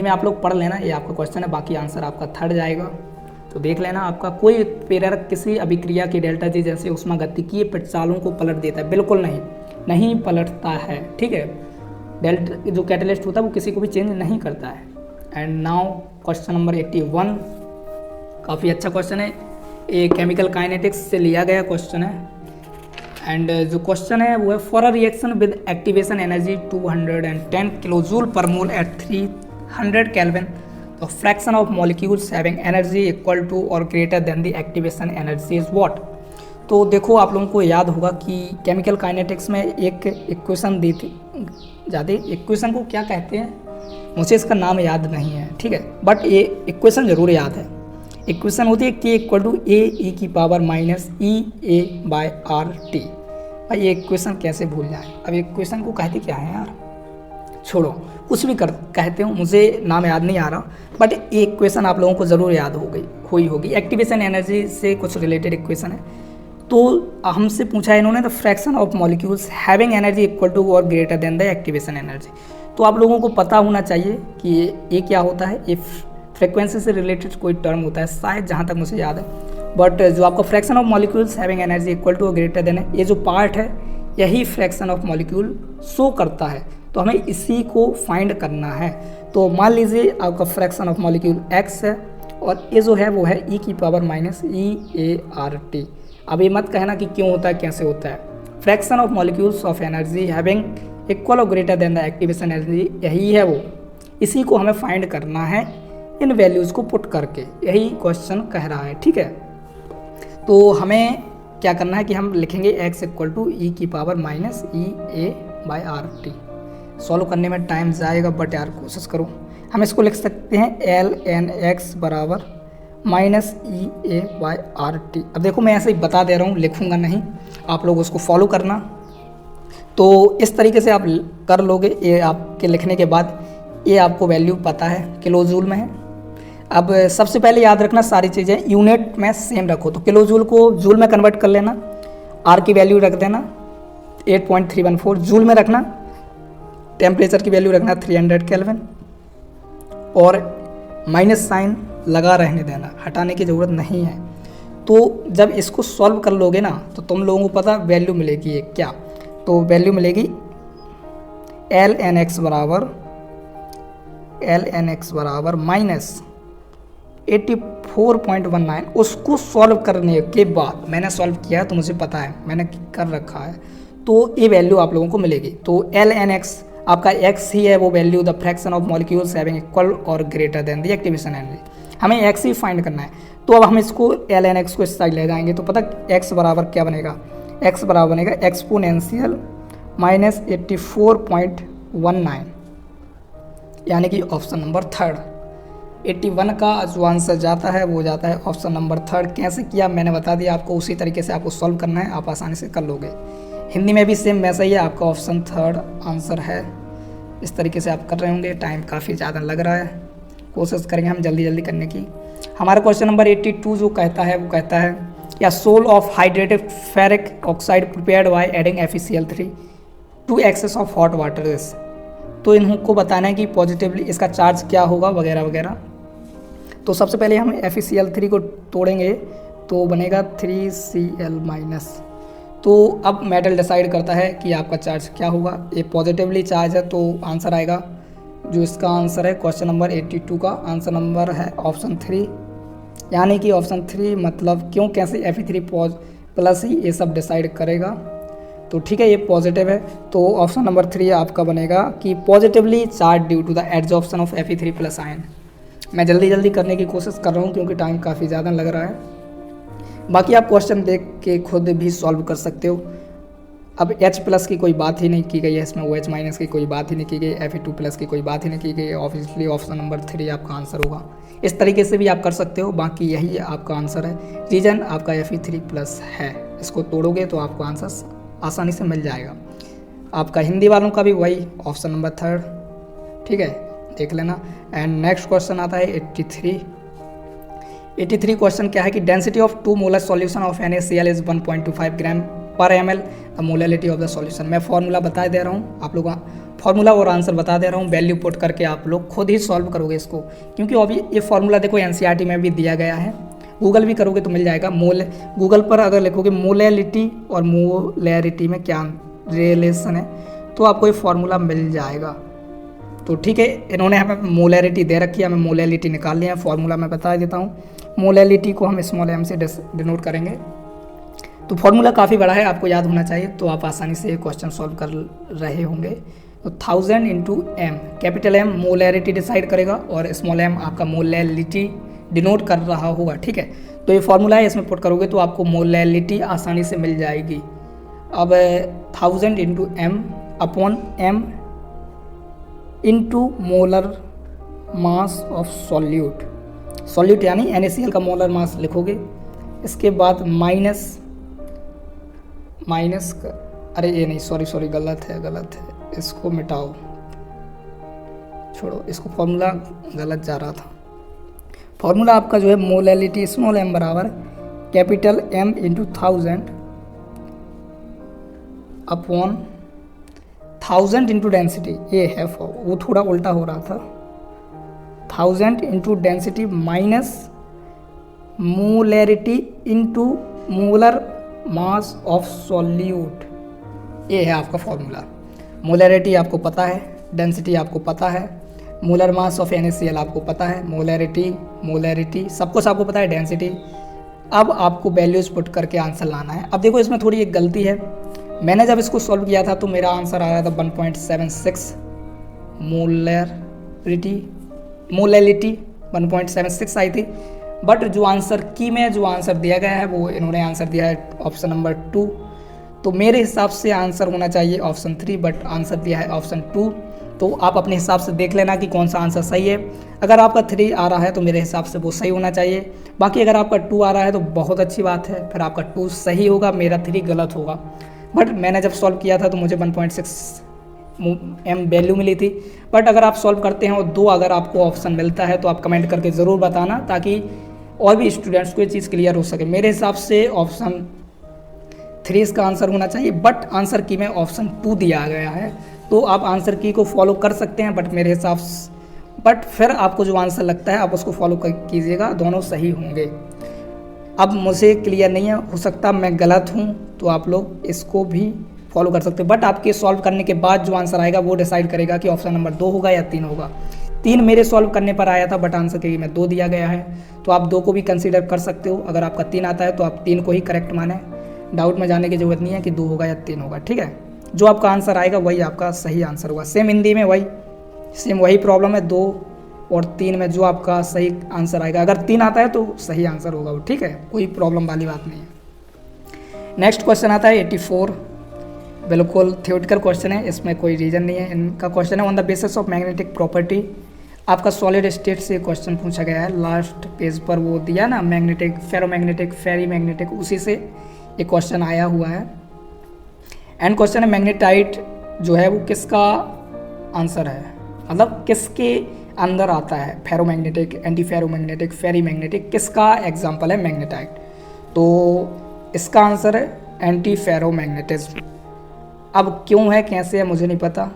में आप लोग पढ़ लेना, ये आपका क्वेश्चन है, बाकी आंसर आपका 3rd जाएगा। तो देख लेना, आपका कोई प्रेरक किसी अभिक्रिया की डेल्टा जी जैसे उष्मागतिकीय प्रचालों को पलट देता है? बिल्कुल नहीं पलटता है, ठीक है। डेल्टा जो कैटलिस्ट होता है वो किसी को भी चेंज नहीं करता है। एंड नाउ क्वेश्चन नंबर 81, काफ़ी अच्छा क्वेश्चन है, ये केमिकल काइनेटिक्स से लिया गया क्वेश्चन है। एंड जो क्वेश्चन है वो है for a reaction with activation energy 210 kilojoule per mole at 300 kelvin तो fraction of molecules having energy equal to और greater than the activation energy is what. तो देखो आप लोगों को याद होगा कि केमिकल काइनेटिक्स में एक इक्वेशन दी थी, ज़्यादा इक्वेशन को क्या कहते हैं मुझे इसका नाम याद नहीं है, ठीक है, बट ये इक्वेशन ज़रूर याद है। इक्वेशन होती है K इक्वल टू ए ई की पावर माइनस ई ए बाय आर टी। भाई ये इक्वेशन कैसे भूल जाए। अब इक्वेशन को कहते क्या है यार, छोड़ो कुछ भी कर कहते हो, मुझे नाम याद नहीं आ रहा, बट ये इक्वेशन आप लोगों को ज़रूर याद हुई होगी। एक्टिवेशन एनर्जी से कुछ रिलेटेड इक्वेशन है। तो हमसे पूछा है इन्होंने the fraction of molecules having energy equal to और greater than the activation energy. तो आप लोगों को पता होना चाहिए कि ये क्या होता है, ये फ्रिक्वेंसी से रिलेटेड कोई टर्म होता है शायद, जहाँ तक मुझे याद है। बट जो आपका fraction of molecules having energy equal to और ग्रेटर देन है, ये जो पार्ट है यही फ्रैक्शन ऑफ मॉलिक्यूल शो करता है। तो हमें इसी को फाइंड करना है। तो मान लीजिए आपका फ्रैक्शन ऑफ मॉलिक्यूल x है और ये जो है वो है e की power minus E A R T. अब ये मत कहना कि क्यों होता है कैसे होता है। Fraction of molecules of energy having equal और greater than the activation energy, यही है वो, इसी को हमें फाइंड करना है इन वैल्यूज़ को पुट करके, यही क्वेश्चन कह रहा है, ठीक है। तो हमें क्या करना है कि हम लिखेंगे x इक्वल टू ई की पावर माइनस ई ए बाय आर टी। सॉल्व करने में टाइम जाएगा बट यार कोशिश करो। हम इसको लिख सकते हैं एल एन एक्स बराबर माइनस ई ए बाय आर टी। अब देखो मैं ऐसे ही बता दे रहा हूँ, लिखूँगा नहीं, आप लोग उसको फॉलो करना। तो इस तरीके से आप कर लोगे। ये आपके लिखने के बाद ये आपको वैल्यू पता है, किलो जूल में है। अब सबसे पहले याद रखना सारी चीज़ें यूनिट में सेम रखो। तो किलो जूल को जूल में कन्वर्ट कर लेना, आर की वैल्यू रख देना 8.314, जूल में रखना, टेम्परेचर की वैल्यू रखना 300 केल्विन और माइनस साइन लगा रहने देना, हटाने की ज़रूरत नहीं है। तो जब इसको सॉल्व कर लोगे ना तो तुम लोगों को पता वैल्यू मिलेगी ये क्या, तो वैल्यू मिलेगी एल एन एक्स बराबर माइनस 84.19। उसको सॉल्व करने के बाद, मैंने सॉल्व किया तो मुझे पता है, मैंने कर रखा है, तो ये वैल्यू आप लोगों को मिलेगी। तो एल एन एक्स आपका x ही है वो value, the fraction of molecules having equal और greater than the activation energy. हमें x ही फाइंड करना है। तो अब हम इसको एल एन एक्स को इस साइड ले जाएंगे तो पता x बराबर क्या बनेगा, x बराबर बनेगा एक्सपोनेंशियल माइनस 84.19, यानी कि ऑप्शन नंबर थर्ड। 81 का जो आंसर जाता है वो जाता है ऑप्शन नंबर थर्ड। कैसे किया मैंने बता दिया आपको, उसी तरीके से आपको सॉल्व करना है, आप आसानी से कर लोगे। हिंदी में भी सेम वैसा ही है, आपका ऑप्शन थर्ड आंसर है। इस तरीके से आप कर रहे होंगे, टाइम काफ़ी ज़्यादा लग रहा है, कोशिश करेंगे हम जल्दी जल्दी करने की। हमारा क्वेश्चन नंबर 82 जो कहता है वो कहता है या sol of hydrated ferric oxide prepared by adding FeCl3 to excess of hot water is. तो इनको बताना है कि पॉजिटिवली इसका चार्ज क्या होगा वगैरह वगैरह। तो सबसे पहले हम FeCl3 को तोड़ेंगे तो बनेगा 3Cl-। तो अब मेटल डिसाइड करता है कि आपका चार्ज क्या होगा। ये पॉजिटिवली चार्ज है तो आंसर आएगा, जो इसका आंसर है क्वेश्चन नंबर 82 का आंसर नंबर है ऑप्शन 3, यानी कि ऑप्शन 3 मतलब क्यों कैसे Fe3 प्लस ही ये सब डिसाइड करेगा। तो ठीक है, ये पॉजिटिव है तो ऑप्शन नंबर 3 आपका बनेगा कि positively charge due to the adsorption of Fe3 plus ion. मैं जल्दी जल्दी करने की कोशिश कर रहा हूँ क्योंकि टाइम काफ़ी ज़्यादा लग रहा है। बाकी आप क्वेश्चन देख के खुद भी सॉल्व कर सकते हो। अब H प्लस की कोई बात ही नहीं की गई है इसमें, OH माइनस की कोई बात ही नहीं की गई, Fe2 प्लस की कोई बात ही नहीं की गई। ऑब्वियसली ऑप्शन नंबर 3 आपका आंसर होगा। इस तरीके से भी आप कर सकते हो, बाकी यही आपका आंसर है। रीजन आपका Fe3 प्लस है, इसको तोड़ोगे तो आपको आंसर आसानी से मिल जाएगा। आपका हिंदी वालों का भी वही ऑप्शन नंबर 3, ठीक है, देख लेना। एंड नेक्स्ट क्वेश्चन आता है 83 क्वेश्चन क्या है कि density of 2 molar solution of NaCl is 1.25 ग्राम पर ml the molality of the solution. मैं फॉर्मूला बता दे रहा हूँ आप लोग, फॉर्मूला और आंसर बता दे रहा हूँ, वैल्यू पुट करके आप लोग खुद ही सॉल्व करोगे इसको, क्योंकि अभी ये फॉर्मूला देखो NCERT में भी दिया गया है, गूगल भी करोगे तो मिल जाएगा। गूगल पर अगर लिखोगे मोलैलिटी और मोलैरिटी में क्या रिलेशन है तो आपको ये फॉर्मूला मिल जाएगा। तो ठीक है, इन्होंने हमें मोलैरिटी दे रखी है, हमें मोलैलिटी निकाल लिया है। फॉर्मूला मैं बता देता हूँ, मोलैलिटी को हम स्मॉल m से डिनोट करेंगे। तो फॉर्मूला काफ़ी बड़ा है, आपको याद होना चाहिए, तो आप आसानी से क्वेश्चन सॉल्व कर रहे होंगे। तो 1000 into M, capital M molarity decide करेगा और स्मॉल एम आपका मोलैलिटी डिनोट कर रहा होगा, ठीक है। तो ये फॉर्मूला है, इसमें पुट करोगे तो आपको मोलैलिटी आसानी से मिल जाएगी। अब 1000 into M upon m into molar mass of solute, solute यानी NaCl का मोलर मास लिखोगे। इसके बाद माइनस अरे ये नहीं, सॉरी गलत है, इसको मिटाओ, छोड़ो, इसको फॉर्मूला गलत जा रहा था। फॉर्मूला आपका जो है मोलैलिटी स्मॉल एम बराबर capital M into 1000 upon 1000 into density, ये है वो थोड़ा उल्टा हो रहा था, 1000 into density minus molarity into molar mass of solute, ये है आपका फॉर्मूला। मोलैरिटी आपको पता है, डेंसिटी आपको पता है, मोलर मास ऑफ NaCl आपको पता है, मोलैरिटी सब कुछ आपको पता है, डेंसिटी। अब आपको वैल्यूज़ पुट करके आंसर लाना है। अब देखो इसमें थोड़ी एक गलती है, मैंने जब इसको सॉल्व किया था तो मेरा आंसर आया था 1.76 मोलैलिटी 1.76 आई थी, बट जो आंसर की में जो आंसर दिया गया है वो इन्होंने आंसर दिया है ऑप्शन नंबर 2, तो मेरे हिसाब से आंसर होना चाहिए ऑप्शन 3, बट आंसर दिया है ऑप्शन 2। तो आप अपने हिसाब से देख लेना कि कौन सा आंसर सही है। अगर आपका 3 आ रहा है तो मेरे हिसाब से वो सही होना चाहिए, बाकी अगर आपका 2 आ रहा है तो बहुत अच्छी बात है, फिर आपका 2 सही होगा, मेरा 3 गलत होगा। बट मैंने जब सॉल्व किया था तो मुझे 1.6 एम वैल्यू मिली थी, बट अगर आप सॉल्व करते हैं और 2 अगर आपको ऑप्शन मिलता है तो आप कमेंट करके ज़रूर बताना, ताकि और भी स्टूडेंट्स को ये चीज़ क्लियर हो सके। मेरे हिसाब से ऑप्शन 3 इसका आंसर होना चाहिए, बट आंसर की में ऑप्शन 2 दिया गया है, तो आप आंसर की को फॉलो कर सकते हैं, बट मेरे हिसाब से बट फिर आपको जो आंसर लगता है आप उसको फॉलो कीजिएगा, दोनों सही होंगे। अब मुझे क्लियर नहीं है, हो सकता मैं गलत हूँ, तो आप लोग इसको भी फॉलो कर सकते हैं, बट आपके सॉल्व करने के बाद जो आंसर आएगा वो डिसाइड करेगा कि ऑप्शन नंबर 2 होगा या 3 होगा। 3 मेरे सॉल्व करने पर आया था, बट आंसर के में 2 दिया गया है, तो आप 2 को भी कंसीडर कर सकते हो। अगर आपका 3 आता है तो आप 3 को ही करेक्ट माने, डाउट में जाने की जरूरत नहीं है कि 2 होगा या 3 होगा, ठीक है। जो आपका आंसर आएगा वही आपका सही आंसर होगा। सेम हिंदी में वही प्रॉब्लम है, 2 और 3 में जो आपका सही आंसर आएगा, अगर 3 आता है तो सही आंसर होगा वो, ठीक है, कोई प्रॉब्लम वाली बात नहीं है। नेक्स्ट क्वेश्चन आता है 84, बिल्कुल थ्योरेटिकल क्वेश्चन है, इसमें कोई रीजन नहीं है। इनका क्वेश्चन है on the basis of magnetic property, आपका सॉलिड स्टेट से क्वेश्चन पूछा गया है। लास्ट पेज पर वो दिया ना मैग्नेटिक, फेरोमैग्नेटिक, फेरी मैग्नेटिक, उसी से ये क्वेश्चन आया हुआ है। एंड क्वेश्चन है मैग्नेटाइट जो है वो किसका आंसर है, मतलब किसके अंदर आता है, फेरोमैग्नेटिक, एंटी फेरोमैग्नेटिक, फेरी मैग्नेटिक, किसका एग्जाम्पल है मैग्नेटाइट। तो इसका आंसर है एंटी फेरोमैग्नेटिज्म। अब क्यों है कैसे है मुझे नहीं पता,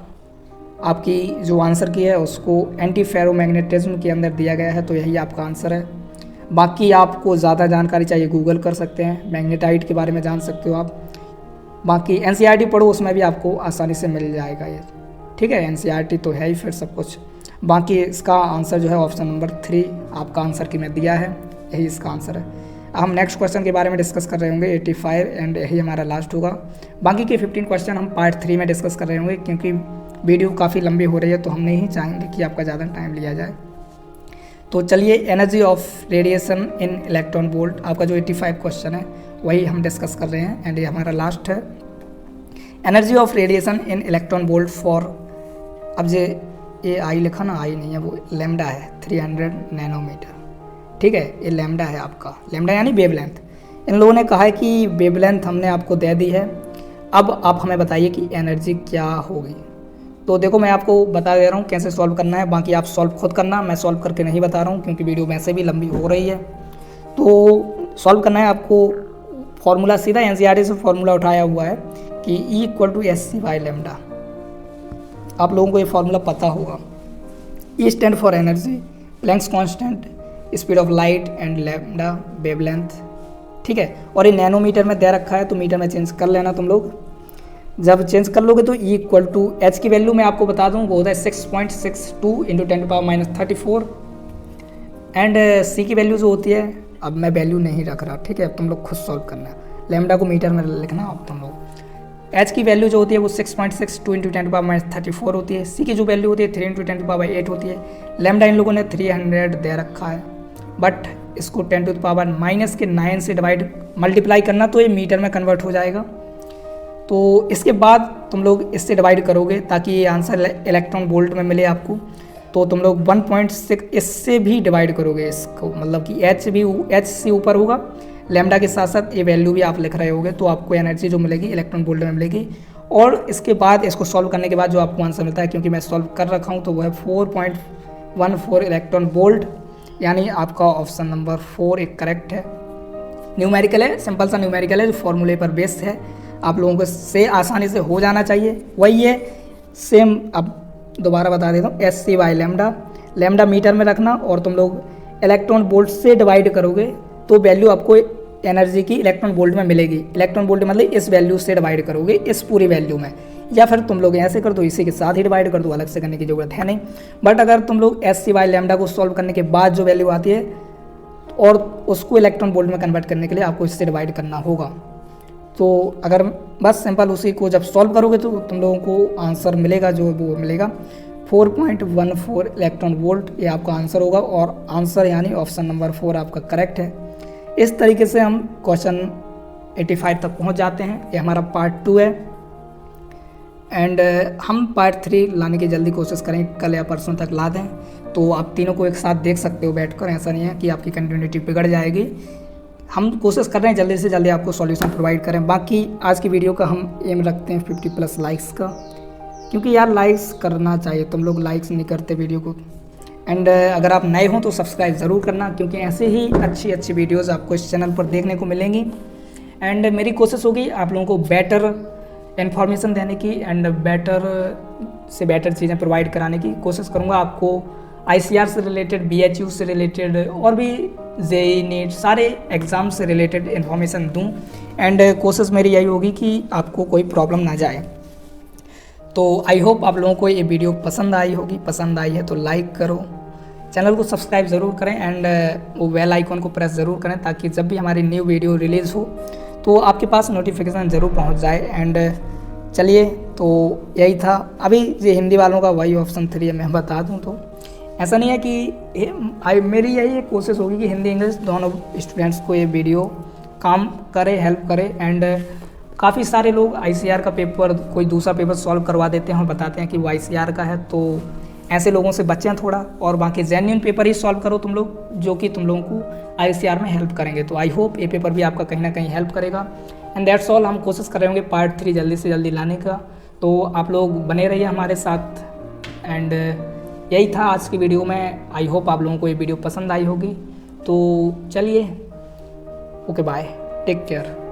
आपकी जो आंसर की है उसको एंटी फेरोमैग्नेटिज्म के अंदर दिया गया है, तो यही आपका आंसर है। बाकी आपको ज़्यादा जानकारी चाहिए गूगल कर सकते हैं, मैग्नेटाइट के बारे में जान सकते हो आप। बाकी NCERT पढ़ो, उसमें भी आपको आसानी से मिल जाएगा ये, ठीक है। NCERT तो है ही फिर सब कुछ। बाकी इसका आंसर जो है ऑप्शन नंबर 3 आपका आंसर की मैं दिया है, यही इसका आंसर है। हम नेक्स्ट क्वेश्चन के बारे में डिस्कस कर रहे होंगे 85, एंड यही हमारा लास्ट होगा। बाकी के 15 क्वेश्चन हम पार्ट 3 में डिस्कस कर रहे होंगे, क्योंकि वीडियो काफ़ी लंबी हो रही है, तो हम नहीं चाहेंगे कि आपका ज़्यादा टाइम लिया जाए। तो चलिए, energy of radiation in electron volt, आपका जो 85 क्वेश्चन है वही हम डिस्कस कर रहे हैं, एंड ये हमारा लास्ट है। Energy of radiation in electron volt for, अब ये आई लिखा ना, आई नहीं है, वो लैम्डा है, 300 नैनोमीटर, ठीक है। ये लैम्डा है आपका, लैम्डा यानी वेवलेंथ। इन लोगों ने कहा है कि वेवलेंथ हमने आपको दे दी है, अब आप हमें बताइए कि एनर्जी क्या होगी। तो देखो मैं आपको बता दे रहा हूँ कैसे सॉल्व करना है, बाकी आप सॉल्व खुद करना, मैं सॉल्व करके नहीं बता रहा हूँ क्योंकि वीडियो वैसे भी लंबी हो रही है। तो सॉल्व करना है आपको, फॉर्मूला सीधा NCERT से फॉर्मूला उठाया हुआ है कि E = SC/λ। आप लोगों को ये फॉर्मूला पता होगा। E stand for energy, Planck's constant, speed of light, and lambda wavelength, ठीक है। और ये नैनोमीटर में दे रखा है, तो मीटर में चेंज कर लेना तुम लोग। जब चेंज कर लोगे तो E = H की वैल्यू मैं आपको बता दूं, वो होता है 6.62 × 10⁻34, एंड C की वैल्यू जो होती है, अब मैं वैल्यू नहीं रख रहा, ठीक है, अब तुम लोग खुद सॉल्व करना है। लैम्डा को मीटर में लिखना अब तुम लोग, एच की वैल्यू जो होती है वो 6.62 इंटू 10⁻34 होती है। सी की जो वैल्यू होती है 3 इंटू 10⁸ होती है। लैम्डा इन लोगों ने 300 दे रखा है, बट इसको 10⁻⁻⁹ से डिवाइड मल्टीप्लाई करना तो ये मीटर में कन्वर्ट हो जाएगा। तो इसके बाद तुम लोग इससे डिवाइड करोगे ताकि ये आंसर इलेक्ट्रॉन वोल्ट में मिले आपको। तो तुम लोग 1.6 इससे भी डिवाइड करोगे इसको, मतलब कि एच से ऊपर होगा, लैम्डा के साथ साथ ये वैल्यू भी आप लिख रहे होगे, तो आपको एनर्जी जो मिलेगी इलेक्ट्रॉन वोल्ट में मिलेगी। और इसके बाद इसको सॉल्व करने के बाद जो आपको आंसर मिलता है, क्योंकि मैं सॉल्व कर रखा हूँ, तो वो है 4.14 इलेक्ट्रॉन वोल्ट, यानी आपका ऑप्शन नंबर 4 एक करेक्ट है। न्यूमेरिकल है, सिंपल सा न्यूमेरिकल है जो फॉर्मूले पर बेस्ड है, आप लोगों को से आसानी से हो जाना चाहिए। वही है सेम, अब दोबारा बता देता हूँ, h c by lambda metre में रखना, और तुम लोग इलेक्ट्रॉन वोल्ट से डिवाइड करोगे तो वैल्यू आपको एनर्जी की इलेक्ट्रॉन वोल्ट में मिलेगी। इलेक्ट्रॉन वोल्ट मतलब इस वैल्यू से डिवाइड करोगे, इस पूरी वैल्यू में, या फिर तुम लोग ऐसे कर दो, इसी के साथ ही डिवाइड कर दो, अलग से करने की जरूरत है नहीं। बट अगर तुम लोग एच सी बाई लैम्डा को सॉल्व करने के बाद जो वैल्यू आती है और उसको इलेक्ट्रॉन वोल्ट में कन्वर्ट करने के लिए आपको इससे डिवाइड करना होगा। तो अगर बस सिंपल उसी को जब सॉल्व करोगे तो तुम लोगों को आंसर मिलेगा, जो वो मिलेगा 4.14 इलेक्ट्रॉन वोल्ट, ये आपका आंसर होगा। और आंसर यानी ऑप्शन नंबर 4 आपका करेक्ट है। इस तरीके से हम क्वेश्चन 85 तक पहुंच जाते हैं। ये हमारा पार्ट 2 है, एंड हम पार्ट 3 लाने की जल्दी कोशिश करें, कल या परसों तक ला दें। तो आप तीनों को एक साथ देख सकते हो बैठकर, ऐसा नहीं है कि आपकी कंटिन्यूटी बिगड़ जाएगी। हम कोशिश कर रहे हैं जल्दी से जल्दी आपको सॉल्यूशन प्रोवाइड करें। बाकी आज की वीडियो का हम एम रखते हैं 50+ लाइक्स का, क्योंकि यार लाइक्स करना चाहिए, तुम लोग लाइक्स नहीं करते वीडियो को। एंड अगर आप नए हों तो सब्सक्राइब ज़रूर करना, क्योंकि ऐसे ही अच्छी वीडियोज़ आपको इस चैनल पर देखने को मिलेंगी। एंड मेरी कोशिश होगी आप लोगों को बेटर इन्फॉर्मेशन देने की, एंड बेटर से बेटर चीज़ें प्रोवाइड कराने की कोशिश करूँगा। आपको ICR से रिलेटेड, BHU से रिलेटेड, और भी JEE नीट सारे एग्ज़ाम से रिलेटेड इन्फॉर्मेशन दूँ। एंड कोशिश मेरी यही होगी कि आपको कोई प्रॉब्लम ना जाए। तो आई होप आप लोगों को ये वीडियो पसंद आई होगी। पसंद आई है तो लाइक करो, चैनल को सब्सक्राइब ज़रूर करें, एंड वो बेल आइकॉन को प्रेस ज़रूर करें, ताकि जब भी हमारी न्यू वीडियो रिलीज़ हो तो आपके पास नोटिफिकेशन ज़रूर पहुंच जाए। एंड चलिए, तो यही था। अभी ये हिंदी वालों का वही ऑप्शन 3 है, मैं बता दूं तो ऐसा नहीं है कि मेरी यही कोशिश होगी कि हिंदी इंग्लिश दोनों स्टूडेंट्स को ये वीडियो काम करे, हेल्प करे। एंड काफ़ी सारे लोग ICR का पेपर, कोई दूसरा पेपर सॉल्व करवा देते हैं और बताते हैं कि वो ICR का है, तो ऐसे लोगों से बचें थोड़ा, और बाकी जेन्युइन पेपर ही सॉल्व करो तुम लोग, जो कि तुम लोगों को ICR में हेल्प करेंगे। तो आई होप ये पेपर भी आपका कहीं ना कहीं हेल्प करेगा। And that's all. हम कोशिश कर रहे होंगे पार्ट 3 जल्दी से जल्दी लाने का, तो आप लोग बने रहिए हमारे साथ। एंड यही था आज की वीडियो में। आई होप आप लोगों को ये वीडियो पसंद आई होगी। तो चलिए, ओके बाय, टेक केयर।